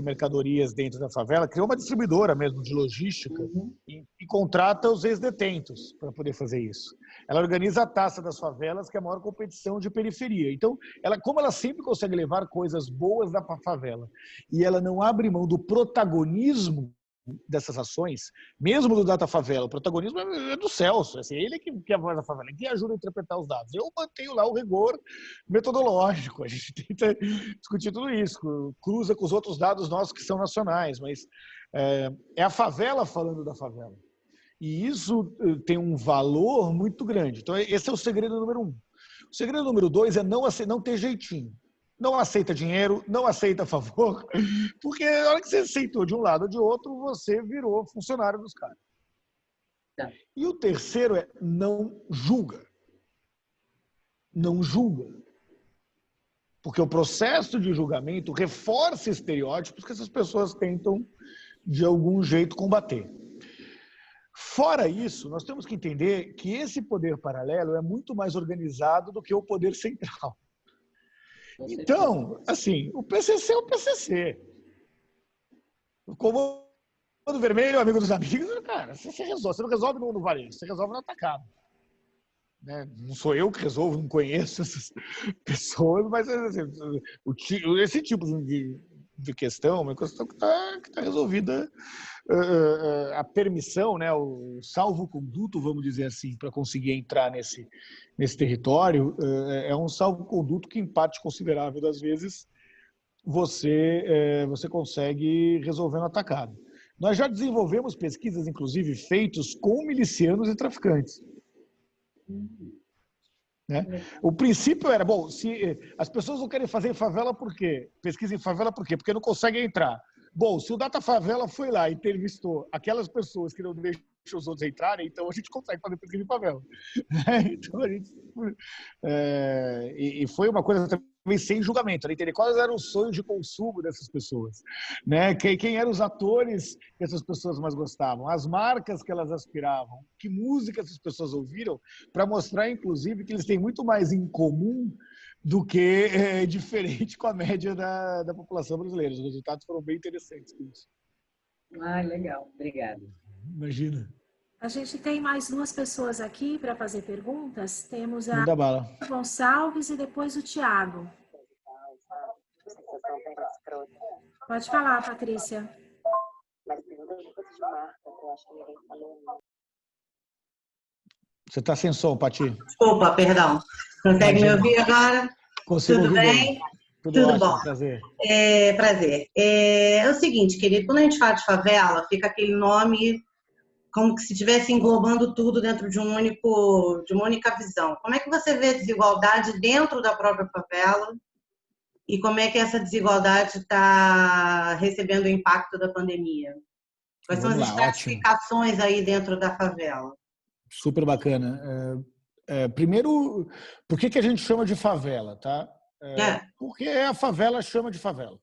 mercadorias dentro da favela, criou uma distribuidora mesmo de logística e contrata os ex-detentos para poder fazer isso. Ela organiza a Taça das Favelas, que é a maior competição de periferia. Então, como ela sempre consegue levar coisas boas da favela e ela não abre mão do protagonismo dessas ações, mesmo do Data Favela, o protagonismo é do Celso, assim, ele que é a voz da favela, que ajuda a interpretar os dados. Eu mantenho lá o rigor metodológico, a gente tenta discutir tudo isso, cruza com os outros dados nossos que são nacionais, mas é a favela falando da favela. E isso tem um valor muito grande. Então, esse é o segredo número 1. O segredo número 2 é não ter jeitinho. Não aceita dinheiro, não aceita favor, porque na hora que você aceitou de um lado ou de outro, você virou funcionário dos caras. E o terceiro é não julga. Não julga. Porque o processo de julgamento reforça estereótipos que essas pessoas tentam, de algum jeito, combater. Fora isso, nós temos que entender que esse poder paralelo é muito mais organizado do que o poder central. Então, assim, o PCC é o PCC. O Comando Vermelho, amigo dos amigos, cara, você resolve. Você não resolve no varejo, você resolve no atacado. Né? Não sou eu que resolvo, não conheço essas pessoas, mas assim, esse tipo de questão é uma questão que está resolvida. A permissão, né, o salvo-conduto, vamos dizer assim, para conseguir entrar nesse território, é um salvo-conduto que, em parte considerável das vezes, você consegue resolver no atacado. Nós já desenvolvemos pesquisas, inclusive, feitas com milicianos e traficantes. Né? O princípio era, bom, se as pessoas não querem fazer favela por quê? Pesquisa em favela por quê? Porque não conseguem entrar. Bom, se o Data Favela foi lá e entrevistou aquelas pessoas que não deixam os outros entrarem, então a gente consegue fazer pesquisa em favela. Então a gente, e foi uma coisa também sem julgamento, entender quais eram os sonhos de consumo dessas pessoas, né? Quem eram os atores que essas pessoas mais gostavam, as marcas que elas aspiravam, que música essas pessoas ouviram, para mostrar, inclusive, que eles têm muito mais em comum do que diferente com a média da população brasileira. Os resultados foram bem interessantes com isso. Ah, legal. Obrigada. Imagina. A gente tem mais 2 pessoas aqui para fazer perguntas. Temos a Manda bala. Gonçalves e depois o Tiago. Pode falar, Patrícia. Você está sem som, Pati? Desculpa, perdão. Consegue me ouvir agora? Consigo Tudo ouvir bem? Tudo ótimo, bom. Prazer. Prazer. É o seguinte, querido, quando a gente fala de favela, fica aquele nome como que se estivesse englobando tudo dentro de uma única visão. Como é que você vê a desigualdade dentro da própria favela e como é que essa desigualdade está recebendo o impacto da pandemia? Quais são as estratificações aí dentro da favela? Super bacana. Primeiro, por que a gente chama de favela, tá? Porque a favela chama de favela.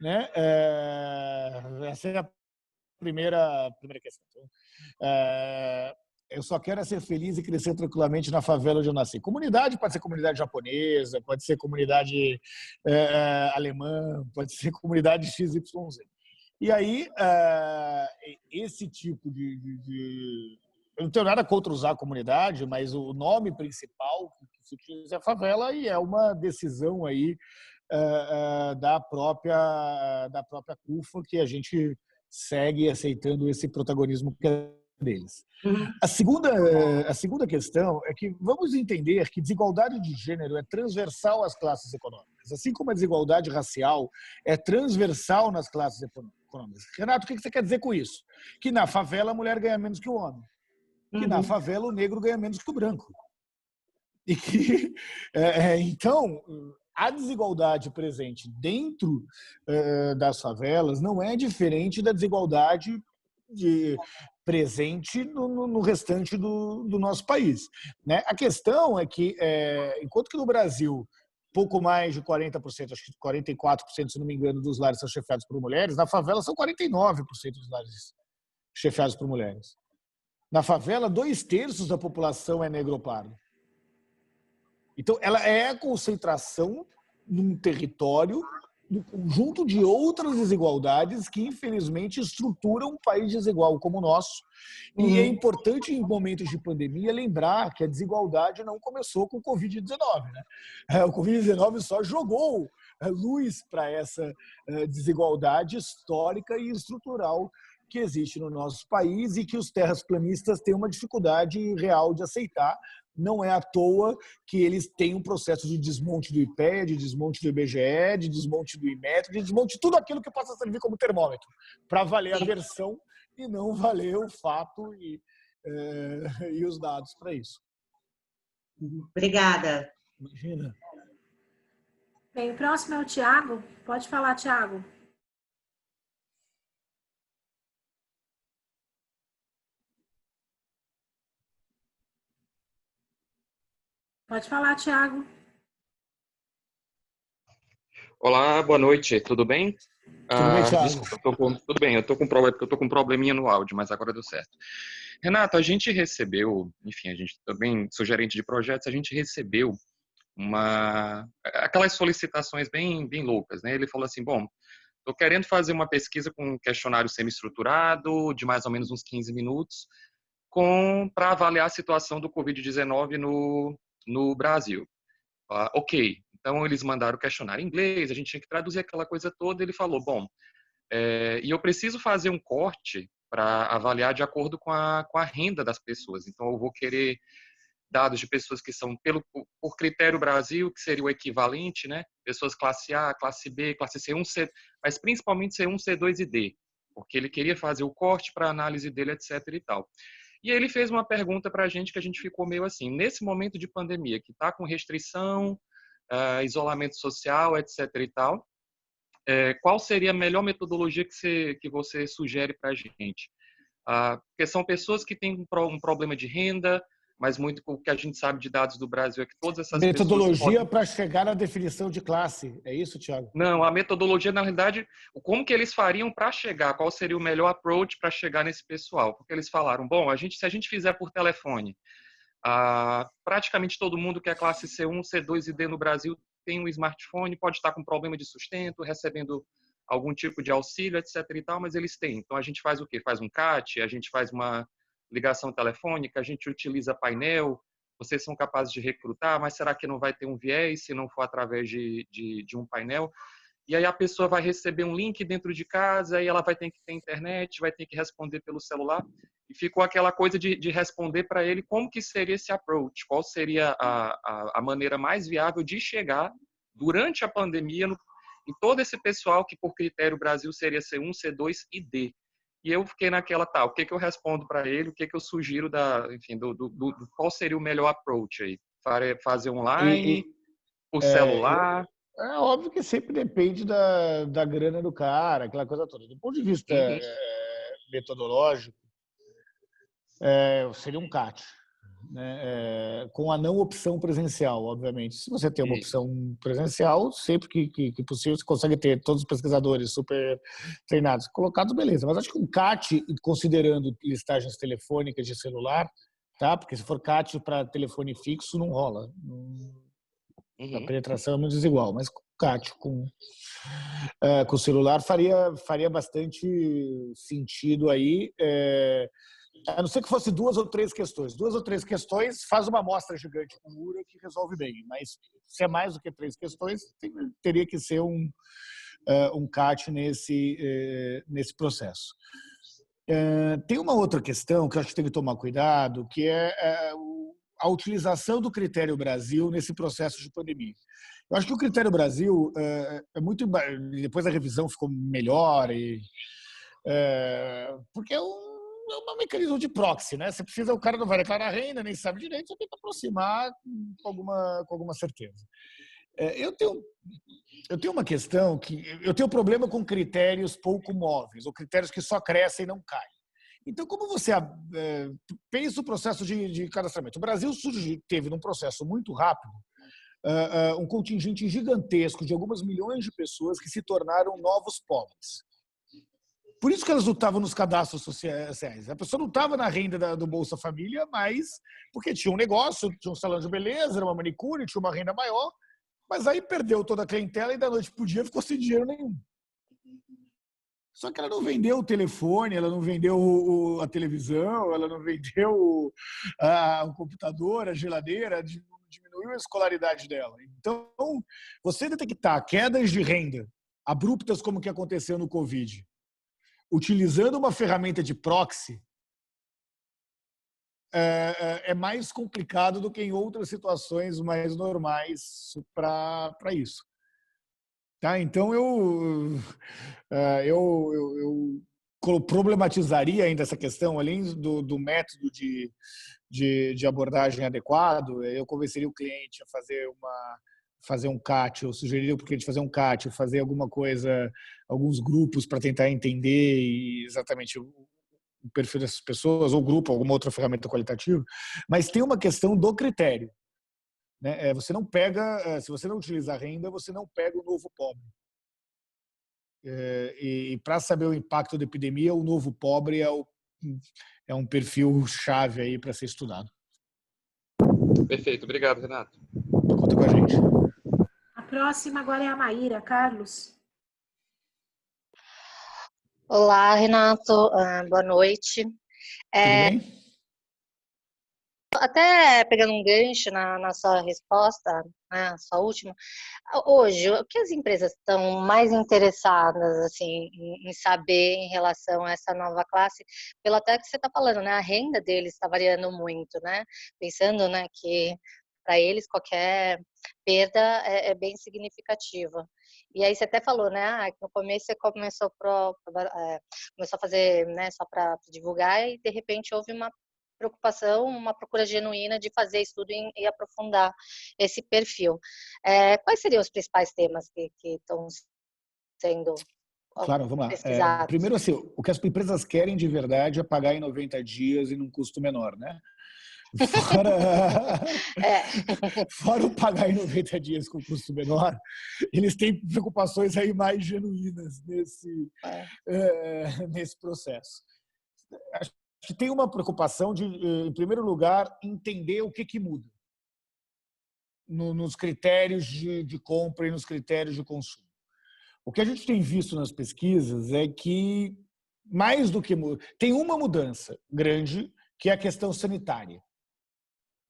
Né? Essa é a primeira questão. Eu só quero ser feliz e crescer tranquilamente na favela onde eu nasci. Comunidade pode ser comunidade japonesa, pode ser comunidade alemã, pode ser comunidade XYZ. E aí, esse tipo de... Eu não tenho nada contra usar a comunidade, mas o nome principal que se utiliza é favela e é uma decisão aí da própria CUFA que a gente segue aceitando esse protagonismo que é deles. A segunda questão é que vamos entender que desigualdade de gênero é transversal às classes econômicas, assim como a desigualdade racial é transversal nas classes econômicas. Renato, o que você quer dizer com isso? Que na favela a mulher ganha menos que o homem, que na favela o negro ganha menos que o branco. E que, então, a desigualdade presente dentro das favelas não é diferente da desigualdade presente no restante do nosso país. Né? A questão é que, enquanto que no Brasil pouco mais de 40%, acho que 44%, se não me engano, dos lares são chefiados por mulheres, na favela são 49% dos lares chefiados por mulheres. Na favela, 2/3 da população é negro ou pardo. Então, ela é a concentração num território do conjunto de outras desigualdades que, infelizmente, estruturam um país desigual como o nosso. E é importante, em momentos de pandemia, lembrar que a desigualdade não começou com o Covid-19. Né? O Covid-19 só jogou luz para essa desigualdade histórica e estrutural que existe no nosso país e que os terraplanistas têm uma dificuldade real de aceitar. Não é à toa que eles têm um processo de desmonte do IPEA, de desmonte do IBGE, de desmonte do IMETRO, de desmonte de tudo aquilo que possa servir como termômetro, para valer a versão e não valer o fato e os dados para isso. Obrigada. Imagina. Bem, o próximo é o Tiago. Pode falar, Tiago. Pode falar, Tiago. Olá, boa noite, tudo bem? Tudo bem, Thiago? Desculpa, tudo bem, eu tô com um probleminha no áudio, mas agora deu certo. Renato, a gente recebeu, enfim, a gente também, sou gerente de projetos, a gente recebeu aquelas solicitações bem loucas, né? Ele falou assim, bom, tô querendo fazer uma pesquisa com um questionário semi-estruturado, de mais ou menos uns 15 minutos, para avaliar a situação do Covid-19 no Brasil. Ok, então eles mandaram o questionário em inglês, a gente tinha que traduzir aquela coisa toda. Ele falou, bom, e eu preciso fazer um corte para avaliar de acordo com a renda das pessoas. Então eu vou querer dados de pessoas que são por critério Brasil, que seria o equivalente, né? Pessoas classe A, classe B, classe C1, C, mas principalmente C1, C2 e D, porque ele queria fazer o corte para análise dele, etc. e tal. E ele fez uma pergunta para a gente que a gente ficou meio assim, nesse momento de pandemia, que está com restrição, isolamento social, etc. e tal, qual seria a melhor metodologia que você sugere para a gente? Porque são pessoas que têm um problema de renda, mas muito o que a gente sabe de dados do Brasil é que todas essas pessoas Metodologia para chegar na definição de classe, é isso, Thiago? Não, a metodologia, na realidade, como que eles fariam para chegar, qual seria o melhor approach para chegar nesse pessoal? Porque eles falaram, bom, se a gente fizer por telefone, praticamente todo mundo que é classe C1, C2 e D no Brasil tem um smartphone, pode estar com problema de sustento, recebendo algum tipo de auxílio, etc. e tal, mas eles têm. Então, a gente faz o quê? Faz um CAT, a gente faz uma ligação telefônica, a gente utiliza painel, vocês são capazes de recrutar, mas será que não vai ter um viés se não for através de um painel? E aí a pessoa vai receber um link dentro de casa, e ela vai ter que ter internet, vai ter que responder pelo celular, e ficou aquela coisa de responder para ele como que seria esse approach, qual seria a maneira mais viável de chegar durante a pandemia em todo esse pessoal que, por critério Brasil, seria C1, C2 e D. E eu fiquei naquela, o que eu respondo para ele, o que eu sugiro, enfim, qual seria o melhor approach aí? Fazer online, por celular? É óbvio que sempre depende da grana do cara, aquela coisa toda. Do ponto de vista metodológico, seria um CAT, né? Com a não opção presencial, obviamente. Se você tem uma opção presencial, sempre que possível, você consegue ter todos os pesquisadores super treinados colocados, beleza. Mas acho que um CAT, considerando listagens telefônicas de celular, tá? Porque se for CAT para telefone fixo, não rola. A penetração é muito desigual, mas com CAT, com celular, faria bastante sentido aí. A não ser que fosse 2 ou 3 questões. 2 ou 3 questões, faz uma amostra gigante com URA que resolve bem. Mas se é mais do que 3 questões, teria que ser um CAT nesse processo. Tem uma outra questão que eu acho que tem que tomar cuidado, que é a utilização do critério Brasil nesse processo de pandemia. Eu acho que o critério Brasil é muito... Depois a revisão ficou melhor, porque é um mecanismo de proxy, né? Você precisa, o cara não vai declarar renda, nem sabe direito, você tem que aproximar com alguma certeza. Eu tenho uma questão que eu tenho problema com critérios pouco móveis, ou critérios que só crescem e não caem. Então, como você pensa o processo de cadastramento? O Brasil teve, num processo muito rápido, um contingente gigantesco de algumas milhões de pessoas que se tornaram novos pobres. Por isso que elas não estavam nos cadastros sociais. A pessoa não estava na renda do Bolsa Família, mas porque tinha um negócio, tinha um salão de beleza, era uma manicure, tinha uma renda maior, mas aí perdeu toda a clientela e da noite para o dia ficou sem dinheiro nenhum. Só que ela não vendeu o telefone, ela não vendeu a televisão, ela não vendeu o computador, a geladeira, diminuiu a escolaridade dela. Então, você detectar quedas de renda abruptas como que aconteceu no Covid, utilizando uma ferramenta de proxy, é mais complicado do que em outras situações mais normais para isso. Tá? Então, eu problematizaria ainda essa questão, além do método de abordagem adequado. Eu convenceria o cliente a fazer um CAT, eu sugeriria para o cliente fazer um CAT, fazer alguma coisa, alguns grupos para tentar entender exatamente o perfil dessas pessoas, ou grupo, alguma outra ferramenta qualitativa, mas tem uma questão do critério. Né? Você não pega, se você não utilizar renda, você não pega o novo pobre. E para saber o impacto da epidemia, o novo pobre é um perfil chave aí para ser estudado. Perfeito, obrigado, Renato. Conta com a gente. A próxima agora é a Maíra. Carlos. Olá, Renato. Boa noite. Tudo bem? Até pegando um gancho na sua resposta, né, sua última, hoje, o que as empresas estão mais interessadas assim, em saber em relação a essa nova classe, pelo até que você está falando, né, a renda deles está variando muito, né, pensando, né, que para eles qualquer perda é bem significativa. E aí você até falou, né, que no começo você começou a fazer, né, só para divulgar e de repente houve uma preocupação, uma procura genuína de fazer estudo e aprofundar esse perfil. Quais seriam os principais temas que estão sendo Claro, vamos lá. pesquisados? Primeiro, assim, o que as empresas querem de verdade é pagar em 90 dias e num custo menor, né? Fora o pagar em 90 dias com custo menor, eles têm preocupações aí mais genuínas nesse processo. Acho que tem uma preocupação de, em primeiro lugar, entender o que muda nos critérios de compra e nos critérios de consumo. O que a gente tem visto nas pesquisas é que, mais do que tem uma mudança grande, que é a questão sanitária,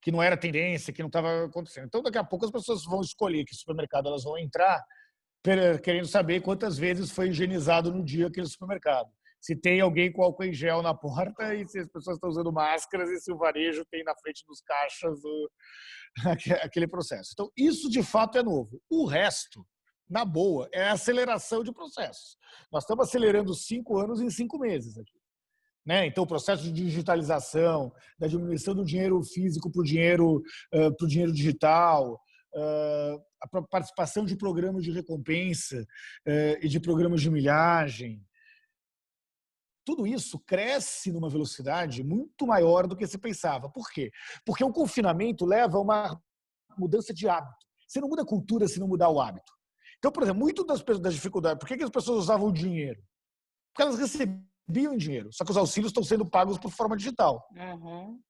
que não era tendência, que não estava acontecendo. Então, daqui a pouco as pessoas vão escolher que supermercado elas vão entrar, querendo saber quantas vezes foi higienizado no dia aquele supermercado. Se tem alguém com álcool em gel na porta e se as pessoas estão usando máscaras e se o varejo tem na frente dos caixas aquele processo. Então, isso de fato é novo. O resto, na boa, é a aceleração de processos. Nós estamos acelerando 5 anos em 5 meses aqui. Né? Então, o processo de digitalização, da diminuição do dinheiro físico para o dinheiro digital, a participação de programas de recompensa e de programas de milhagem, tudo isso cresce numa velocidade muito maior do que se pensava. Por quê? Porque o confinamento leva a uma mudança de hábito. Você não muda a cultura se não mudar o hábito. Então, por exemplo, muito das dificuldades, por que as pessoas usavam o dinheiro? Porque elas recebiam dinheiro, só que os auxílios estão sendo pagos por forma digital. Uhum.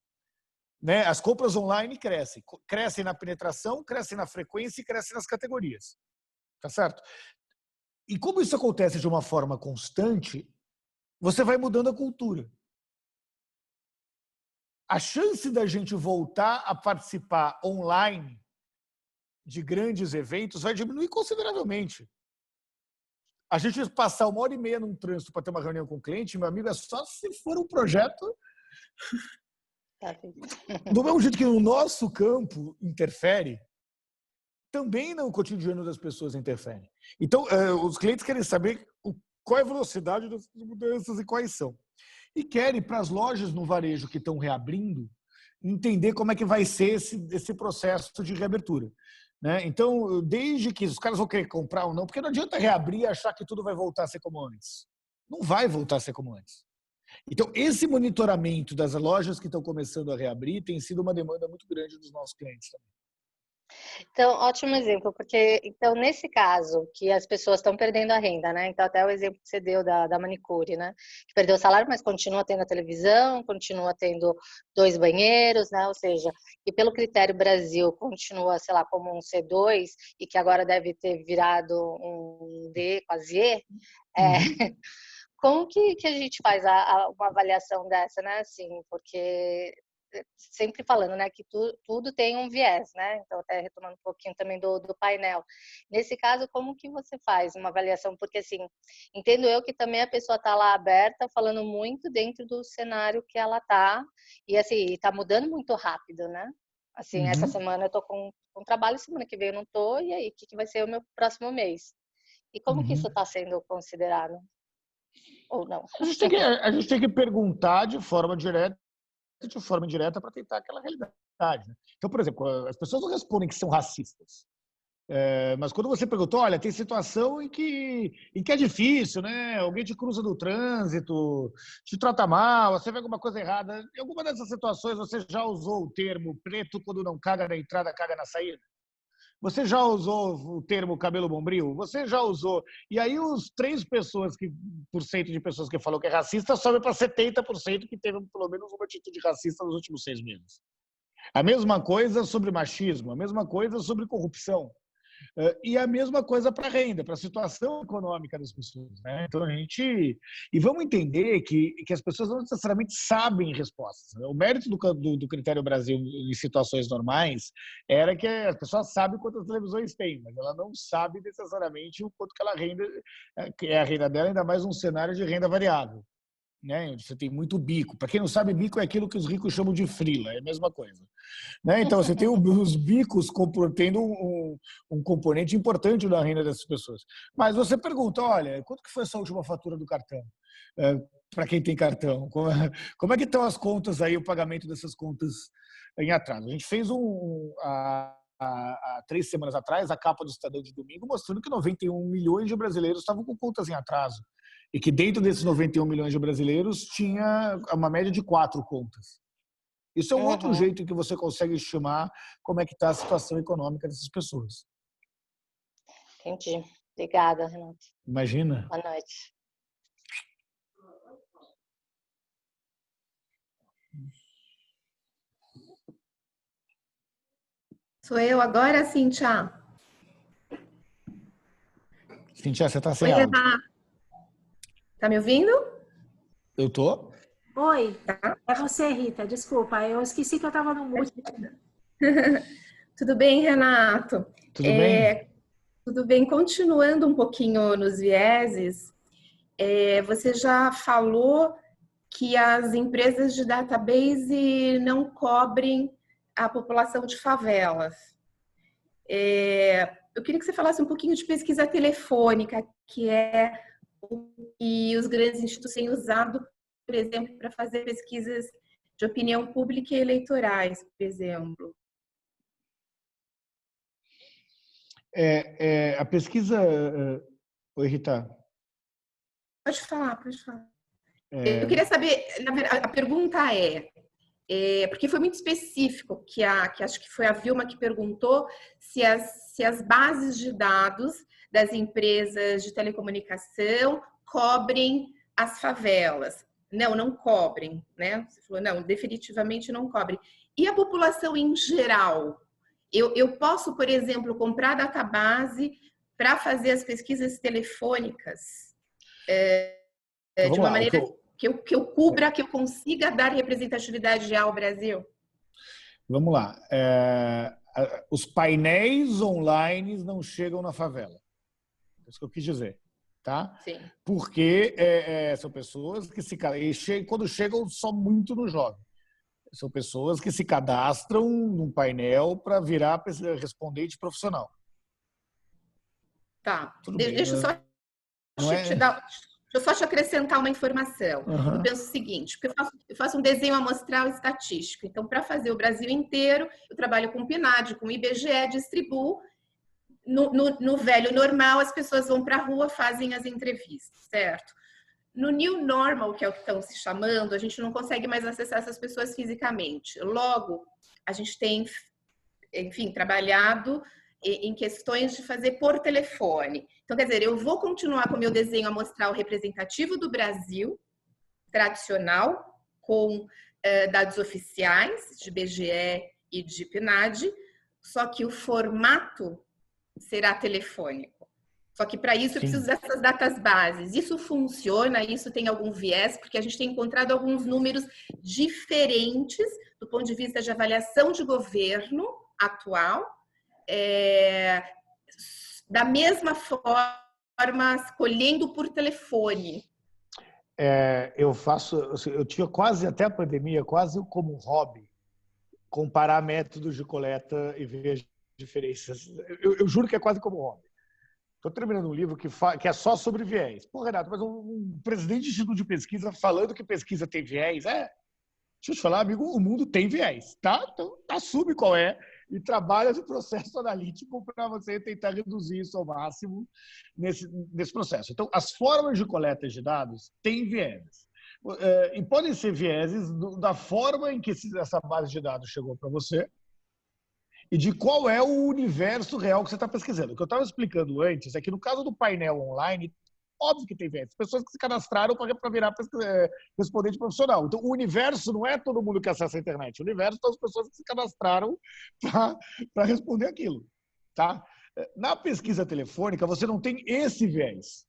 Né? As compras online crescem na penetração, crescem na frequência e crescem nas categorias. Tá certo? E como isso acontece de uma forma constante, você vai mudando a cultura. A chance da gente voltar a participar online de grandes eventos vai diminuir consideravelmente. A gente passar 1h30 num trânsito para ter uma reunião com o cliente, meu amigo, é só se for um projeto. Do mesmo jeito que no nosso campo interfere, também no cotidiano das pessoas interfere. Então, os clientes querem saber qual é a velocidade das mudanças e quais são. E querem, para as lojas no varejo que estão reabrindo, entender como é que vai ser esse processo de reabertura. Né? Então, desde que os caras vão querer comprar ou não, porque não adianta reabrir e achar que tudo vai voltar a ser como antes. Não vai voltar a ser como antes. Então, esse monitoramento das lojas que estão começando a reabrir tem sido uma demanda muito grande dos nossos clientes também. Então, ótimo exemplo, porque então nesse caso que as pessoas estão perdendo a renda, né? Então até o exemplo que você deu da manicure, né? Que perdeu o salário, mas continua tendo a televisão, continua tendo 2 banheiros, né? Ou seja, e pelo critério Brasil continua, sei lá, como um C2 e que agora deve ter virado um D, quase E. Como que a gente faz uma avaliação dessa, né? Assim, porque sempre falando, né, que tudo tem um viés, né? Então, até retomando um pouquinho também do painel. Nesse caso, como que você faz uma avaliação? Porque, assim, entendo eu que também a pessoa está lá aberta, falando muito dentro do cenário que ela está, e, assim, está mudando muito rápido, né? Assim, essa semana eu estou com trabalho, semana que vem eu não estou, e aí, o que vai ser o meu próximo mês? E como que isso está sendo considerado? Ou não? A gente tem que perguntar de forma direta e de forma indireta para tentar aquela realidade. Né? Então, por exemplo, as pessoas não respondem que são racistas. Mas quando você perguntou, olha, tem situação em que é difícil, né? Alguém te cruza no trânsito, te trata mal, você vê alguma coisa errada. Em alguma dessas situações você já usou o termo preto quando não caga na entrada, caga na saída? Você já usou o termo cabelo bombril? Você já usou? E aí os 3% de pessoas que falou que é racista sobe para 70% que teve pelo menos uma atitude racista nos últimos 6 meses. A mesma coisa sobre machismo, a mesma coisa sobre corrupção. E a mesma coisa para a renda, para a situação econômica das pessoas. Né? Então, e vamos entender que as pessoas não necessariamente sabem respostas. Né? O mérito do Critério Brasil em situações normais era que as pessoas sabem quantas televisões tem, mas ela não sabe necessariamente o quanto que ela renda, que é a renda dela, ainda mais um cenário de renda variável. Né? Onde você tem muito bico. Para quem não sabe, bico é aquilo que os ricos chamam de frila, é a mesma coisa. Né? Então, você tem os bicos tendo um componente importante na renda dessas pessoas. Mas você pergunta, olha, quanto que foi essa última fatura do cartão? Para quem tem cartão. Como é que estão as contas aí, o pagamento dessas contas em atraso? A gente fez há 3 semanas atrás, a capa do Estadão de domingo, mostrando que 91 milhões de brasileiros estavam com contas em atraso. E que dentro desses 91 milhões de brasileiros tinha uma média de 4 contas. Isso é um outro jeito em que você consegue estimar como é que está a situação econômica dessas pessoas. Entendi. Obrigada, Renato. Imagina. Boa noite. Sou eu agora, Cíntia? Cíntia, você está sem Oi, áudio. Tá me ouvindo? Eu tô? Oi, é você, Rita. Desculpa, eu esqueci que eu estava no mute. Tudo bem, Renato? Tudo bem? Tudo bem. Continuando um pouquinho nos vieses, você já falou que as empresas de database não cobrem a população de favelas. Eu queria que você falasse um pouquinho de pesquisa telefônica, que é o que os grandes institutos têm usado, por exemplo, para fazer pesquisas de opinião pública e eleitorais, por exemplo. A pesquisa... Oi, Rita. Pode falar, pode falar. Eu queria saber, na verdade, a pergunta porque foi muito específico, que acho que foi a Vilma que perguntou se as bases de dados das empresas de telecomunicação cobrem as favelas. Não cobrem, né? Você falou, não, definitivamente não cobrem. E a população em geral? Eu posso, por exemplo, comprar database para fazer as pesquisas telefônicas de uma maneira que eu cubra, que eu consiga dar representatividade ao Brasil? Vamos lá. Os painéis online não chegam na favela. É isso que eu quis dizer. Tá? Sim. Porque são pessoas que quando chegam só muito no jovem. São pessoas que se cadastram num painel para virar respondente profissional. Tá. Tudo Deixa eu só te acrescentar uma informação. Eu penso o seguinte, porque eu faço um desenho amostral estatístico. Então, para fazer o Brasil inteiro, eu trabalho com o PNAD, com o IBGE, distribuo. No velho normal, as pessoas vão para a rua, fazem as entrevistas, certo? No new normal, que é o que estão se chamando, a gente não consegue mais acessar essas pessoas fisicamente. Logo, a gente tem, enfim, trabalhado em questões de fazer por telefone. Então, quer dizer, eu vou continuar com o meu desenho amostral representativo do Brasil, tradicional, com dados oficiais de IBGE e de PNAD, só que o formato será telefônico. Só que para isso eu preciso dessas datas bases. Isso funciona, isso tem algum viés, porque a gente tem encontrado alguns números diferentes do ponto de vista de avaliação de governo atual, da mesma forma, escolhendo por telefone. Eu tinha quase, até a pandemia, quase como hobby, comparar métodos de coleta e ver as diferenças. Eu juro que é quase como hobby. Estou terminando um livro que é só sobre viés. Pô, Renato, mas um presidente de instituto de pesquisa falando que pesquisa tem viés, deixa eu te falar, amigo, o mundo tem viés, tá? Então, assume qual é e trabalha no processo analítico para você tentar reduzir isso ao máximo nesse processo. Então, as formas de coleta de dados têm viés. E podem ser vieses da forma em que essa base de dados chegou para você e de qual é o universo real que você está pesquisando. O que eu estava explicando antes é que no caso do painel online, óbvio que tem viés. Pessoas que se cadastraram para virar respondente profissional. Então, o universo não é todo mundo que acessa a internet. O universo são as pessoas que se cadastraram para responder aquilo. Tá? Na pesquisa telefônica, você não tem esse viés.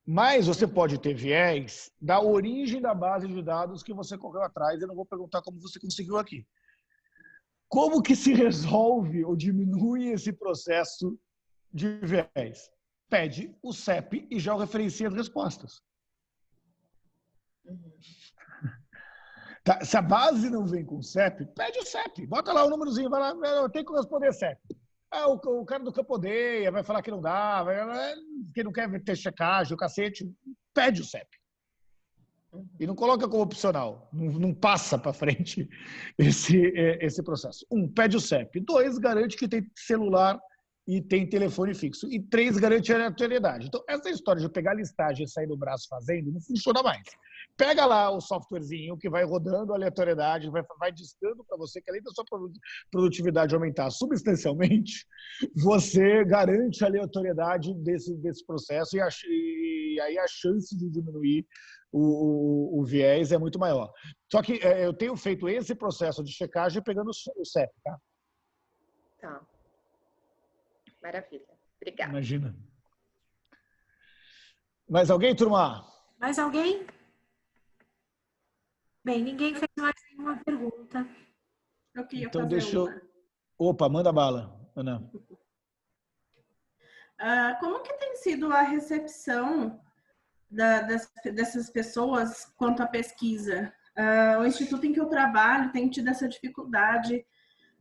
Mas você pode ter viés da origem da base de dados que você correu atrás. Eu não vou perguntar como você conseguiu aqui. Como que se resolve ou diminui esse processo de viés? Pede o CEP e já referencia as respostas. Tá, se a base não vem com o CEP, pede o CEP. Bota lá o númerozinho, vai lá, tem que responder CEP. O cara do campo odeia, vai falar que não dá, que não quer ter checagem, o cacete, pede o CEP. E não coloca como opcional. Não passa para frente esse processo. 1, pede o CEP. 2, garante que tem celular e tem telefone fixo. E 3, garante a aleatoriedade. Então, essa história de pegar a listagem e sair do braço fazendo não funciona mais. Pega lá o softwarezinho que vai rodando a aleatoriedade, vai dizendo para você que além da sua produtividade aumentar substancialmente, você garante a aleatoriedade desse processo e aí a chance de diminuir o viés é muito maior. Só que eu tenho feito esse processo de checagem pegando o CEP, tá? Tá. Maravilha. Obrigada. Imagina. Mais alguém, turma? Mais alguém? Bem, ninguém fez mais nenhuma pergunta. Eu queria então fazer deixa eu... uma. Opa, manda bala, Ana. Como que tem sido a recepção dessas pessoas quanto à pesquisa? O instituto em que eu trabalho tem tido essa dificuldade.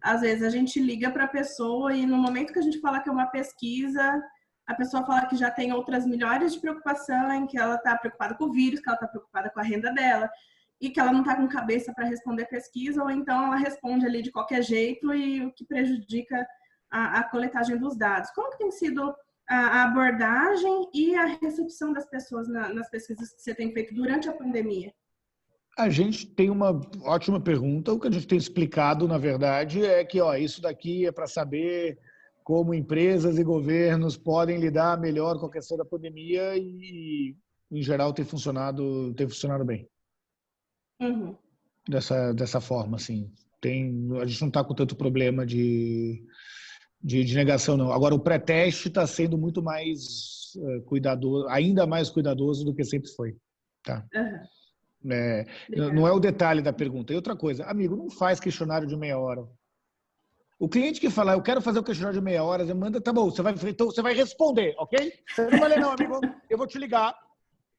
Às vezes a gente liga para a pessoa e no momento que a gente fala que é uma pesquisa, a pessoa fala que já tem outras milhares de preocupações, que ela está preocupada com o vírus, que ela está preocupada com a renda dela e que ela não está com cabeça para responder pesquisa, ou então ela responde ali de qualquer jeito e o que prejudica a coletagem dos dados. Como que tem sido a abordagem e a recepção das pessoas nas pesquisas que você tem feito durante a pandemia? A gente tem uma ótima pergunta. O que a gente tem explicado, na verdade, é que isso daqui é para saber como empresas e governos podem lidar melhor com a questão da pandemia e, em geral, tem funcionado bem. Uhum. Dessa forma, assim. A gente não está com tanto problema de negação, não. Agora, o pré-teste está sendo muito mais cuidadoso, ainda mais cuidadoso do que sempre foi. Tá? Uhum. Não é o detalhe da pergunta. E outra coisa, amigo, não faz questionário de meia hora. O cliente que falar, eu quero fazer o questionário de meia hora, você manda, tá bom, então você vai responder, ok? Você não vai ler, não, amigo. Eu vou te ligar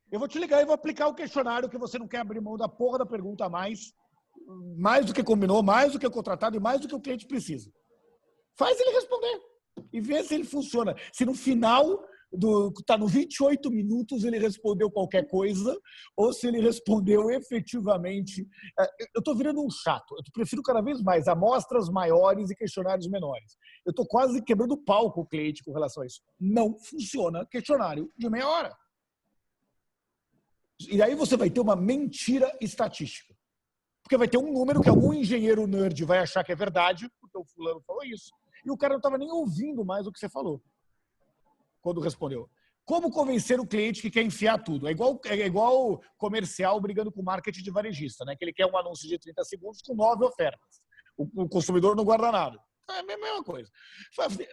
e vou aplicar o questionário que você não quer abrir mão da porra da pergunta mais do que combinou, mais do que o contratado e mais do que o cliente precisa. Faz ele responder e vê se ele funciona. Se no final, tá no 28 minutos, ele respondeu qualquer coisa ou se ele respondeu efetivamente. Eu estou virando um chato. Eu prefiro cada vez mais amostras maiores e questionários menores. Eu estou quase quebrando o pau com o cliente com relação a isso. Não funciona questionário de meia hora. E aí você vai ter uma mentira estatística. Porque vai ter um número que algum engenheiro nerd vai achar que é verdade, porque o fulano falou isso, e o cara não estava nem ouvindo mais o que você falou quando respondeu. Como convencer o cliente que quer enfiar tudo? É igual comercial brigando com marketing de varejista, né? Que ele quer um anúncio de 30 segundos com 9 ofertas. O consumidor não guarda nada. É a mesma coisa.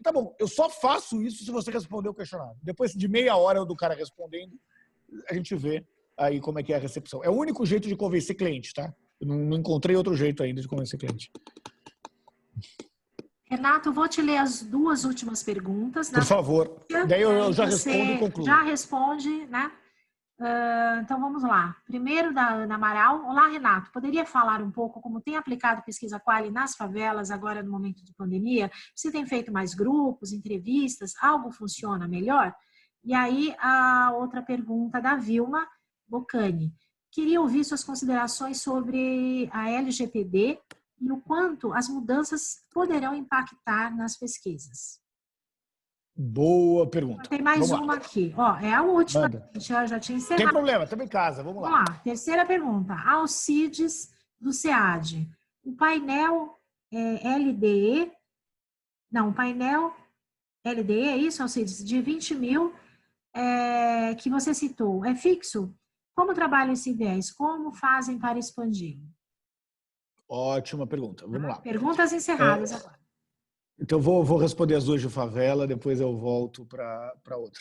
Tá bom, eu só faço isso se você responder o questionário. Depois de meia hora do cara respondendo, a gente vê aí como é que é a recepção. É o único jeito de convencer cliente, tá? Eu não encontrei outro jeito ainda de convencer cliente. Renato, eu vou te ler as 2 últimas perguntas. Por favor. Daí eu já respondo e concluo. Já responde, né? Então, vamos lá. Primeiro, da Ana Amaral. Olá, Renato. Poderia falar um pouco como tem aplicado pesquisa Qualy nas favelas agora no momento de pandemia? Você tem feito mais grupos, entrevistas? Algo funciona melhor? E aí, a outra pergunta da Vilma Bocani. Queria ouvir suas considerações sobre a LGPD e o quanto as mudanças poderão impactar nas pesquisas. Boa pergunta. Tem mais uma aqui. É a última. Manda. Já tinha encerrado. Tem problema, estamos em casa. Vamos lá. Vamos lá. Terceira pergunta. Alcides do SEAD. O painel LDE... Não, o painel LDE, é isso, Alcides? De 20 mil que você citou. É fixo? Como trabalham esse viés? Como fazem para expandir? Ótima pergunta. Vamos lá. Perguntas encerradas agora. Então, vou responder as 2 de favela, depois eu volto para outra.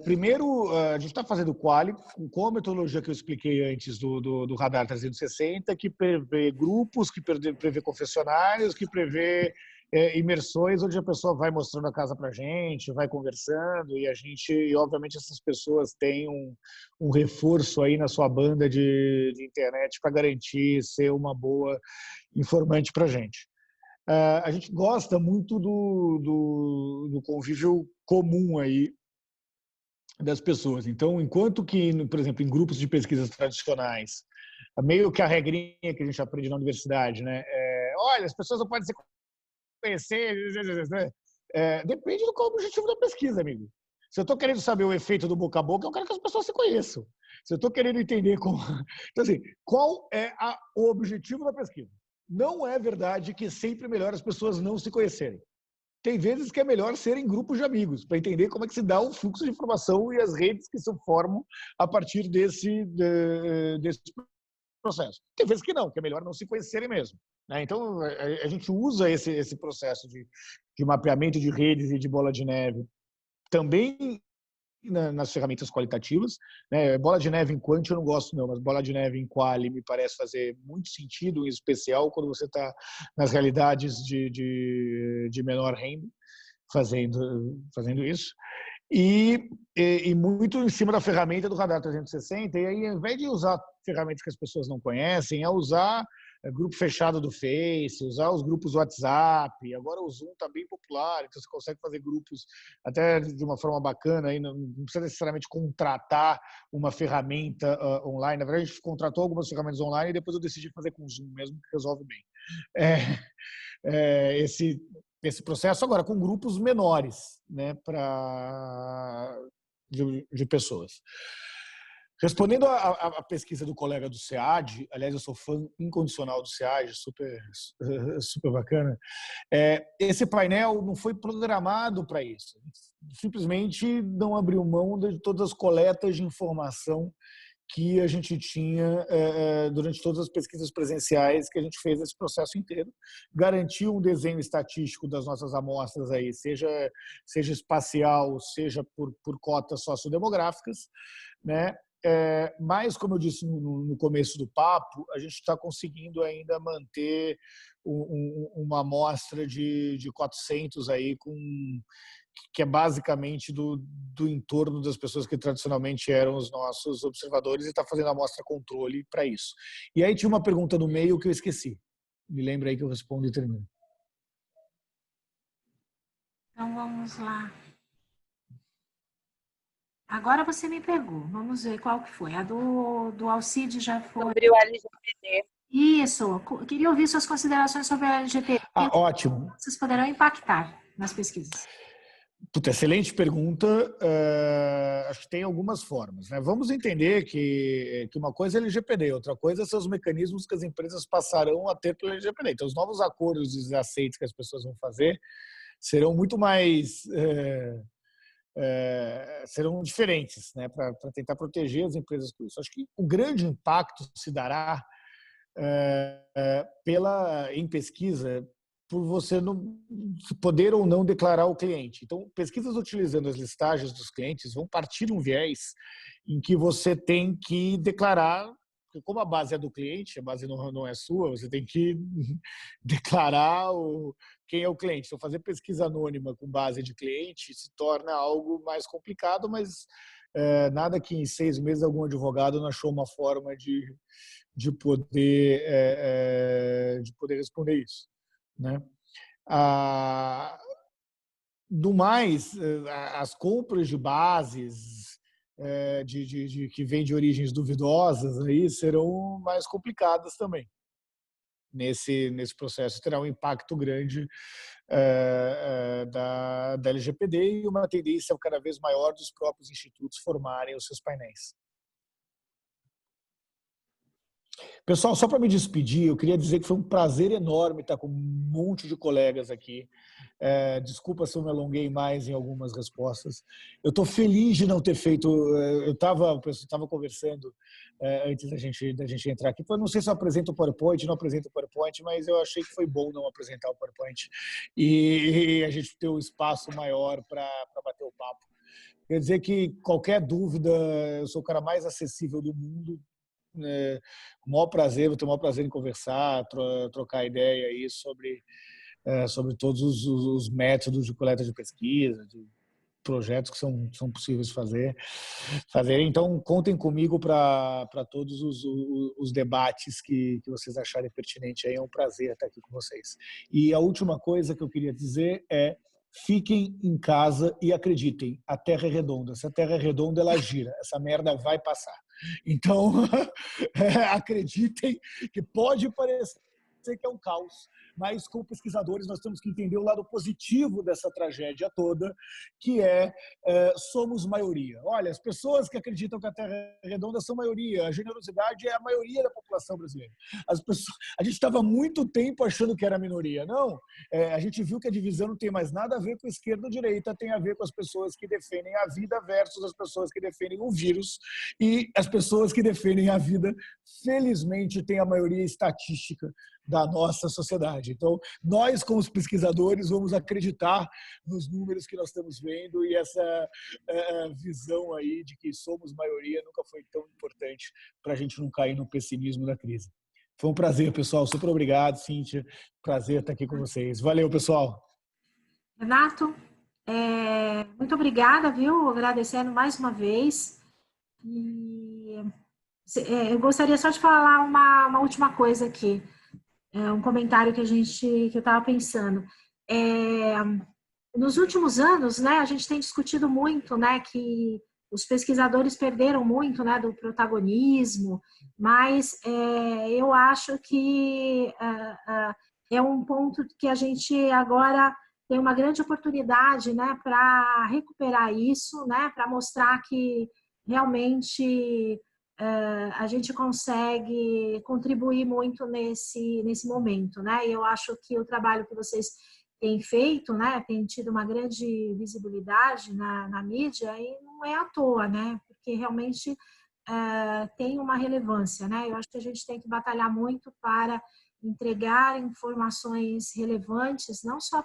Primeiro, a gente está fazendo o Qualy com a metodologia que eu expliquei antes do Radar 360, que prevê grupos, que prevê confessionários, que prevê imersões onde a pessoa vai mostrando a casa para a gente, vai conversando e obviamente essas pessoas têm um reforço aí na sua banda de internet para garantir ser uma boa informante para a gente. A gente gosta muito do convívio comum aí das pessoas. Então, enquanto que, por exemplo, em grupos de pesquisas tradicionais, meio que a regrinha que a gente aprende na universidade, né? Olha, as pessoas não podem se conhecer, depende do qual é o objetivo da pesquisa, amigo. Se eu estou querendo saber o efeito do boca a boca, eu quero que as pessoas se conheçam. Se eu estou querendo entender como... Então, assim, qual é o objetivo da pesquisa? Não é verdade que sempre melhor as pessoas não se conhecerem. Tem vezes que é melhor serem grupos de amigos, para entender como é que se dá o fluxo de informação e as redes que se formam a partir desse processo. Tem vezes que não, que é melhor não se conhecerem mesmo. Né? Então, a gente usa esse processo de mapeamento de redes e de bola de neve também nas ferramentas qualitativas. Né? Bola de neve em quant eu não gosto não, mas bola de neve em quali me parece fazer muito sentido, em especial quando você está nas realidades de menor renda fazendo isso. E muito em cima da ferramenta do Radar 360, e aí, ao invés de usar ferramentas que as pessoas não conhecem, é usar grupo fechado do Face, usar os grupos WhatsApp. Agora o Zoom está bem popular, então você consegue fazer grupos até de uma forma bacana, aí não precisa necessariamente contratar uma ferramenta online. Na verdade, a gente contratou algumas ferramentas online e depois eu decidi fazer com o Zoom mesmo, que resolve bem. Esse processo agora com grupos menores, né, de pessoas. Respondendo à pesquisa do colega do SEAD, aliás, eu sou fã incondicional do SEAD, super bacana. Esse painel não foi programado para isso. Simplesmente não abriu mão de todas as coletas de informação que a gente tinha durante todas as pesquisas presenciais que a gente fez esse processo inteiro, garantiu um desenho estatístico das nossas amostras aí, seja espacial, seja por cotas sociodemográficas, né? Mas, como eu disse no começo do papo, a gente está conseguindo ainda manter uma amostra de 400 aí que é basicamente do entorno das pessoas que tradicionalmente eram os nossos observadores, e está fazendo a amostra controle para isso. E aí tinha uma pergunta no meio que eu esqueci. Me lembra aí que eu respondo e termino. Então, vamos lá. Agora você me pegou. Vamos ver qual que foi. A do Alcide já foi. Sobre o LGPD. Isso. Eu queria ouvir suas considerações sobre o LGPD. Ótimo. Vocês poderão impactar nas pesquisas. Puta, excelente pergunta. Acho que tem algumas formas. Né? Vamos entender que uma coisa é LGPD, outra coisa são os mecanismos que as empresas passarão a ter pelo LGPD. Então, os novos acordos e aceites que as pessoas vão fazer serão muito mais... serão diferentes, né? Para tentar proteger as empresas com isso. Acho que o grande impacto se dará em pesquisa por você não poder ou não declarar o cliente. Então, pesquisas utilizando as listagens dos clientes vão partir de um viés em que você tem que declarar, porque como a base é do cliente, a base não é sua, você tem que declarar quem é o cliente. Então, fazer pesquisa anônima com base de cliente se torna algo mais complicado, mas nada que em 6 meses algum advogado não achou uma forma de poder responder isso. Né? Do mais, as compras de bases que vêm de origens duvidosas aí serão mais complicadas também nesse processo. Terá um impacto grande da LGPD e uma tendência cada vez maior dos próprios institutos formarem os seus painéis. Pessoal, só para me despedir, eu queria dizer que foi um prazer enorme estar com um monte de colegas aqui. Desculpa se eu me alonguei mais em algumas respostas. Eu estou feliz de não ter feito... Eu estava conversando antes da gente entrar aqui. Eu não sei se eu apresento o PowerPoint, não apresento o PowerPoint, mas eu achei que foi bom não apresentar o PowerPoint e a gente ter um espaço maior para bater o papo. Quer dizer que qualquer dúvida, eu sou o cara mais acessível do mundo. Com o maior prazer, vou ter o maior prazer em conversar, trocar ideia aí sobre todos os métodos de coleta de pesquisa, de projetos que são possíveis fazer. Então, contem comigo para todos os debates que vocês acharem pertinente. É um prazer estar aqui com vocês. E a última coisa que eu queria dizer é: fiquem em casa e acreditem, a Terra é redonda. Se a Terra é redonda, ela gira. Essa merda vai passar. Então, acreditem que pode parecer que é um caos, mas como pesquisadores nós temos que entender o lado positivo dessa tragédia toda, que somos maioria. Olha, as pessoas que acreditam que a Terra é redonda são maioria, a generosidade é a maioria da população brasileira. A gente estava muito tempo achando que era a minoria. Não, a gente viu que a divisão não tem mais nada a ver com esquerda ou direita, tem a ver com as pessoas que defendem a vida versus as pessoas que defendem o vírus, e as pessoas que defendem a vida, felizmente, têm a maioria estatística da nossa sociedade. Então, nós, como os pesquisadores, vamos acreditar nos números que nós estamos vendo, e essa visão aí de que somos maioria nunca foi tão importante para a gente não cair no pessimismo da crise. Foi um prazer, pessoal. Super obrigado, Cíntia. Prazer estar aqui com vocês. Valeu, pessoal. Renato, muito obrigada, viu? Agradecendo mais uma vez. E eu gostaria só de falar uma última coisa aqui. Um comentário que eu estava pensando. Nos últimos anos, né, a gente tem discutido muito, né, que os pesquisadores perderam muito, né, do protagonismo, mas eu acho que é um ponto que a gente agora tem uma grande oportunidade, né, para recuperar isso, né, para mostrar que realmente a gente consegue contribuir muito nesse momento, né? E eu acho que o trabalho que vocês têm feito, né, tem tido uma grande visibilidade na mídia, e não é à toa, né? Porque realmente tem uma relevância, né? Eu acho que a gente tem que batalhar muito para entregar informações relevantes, não só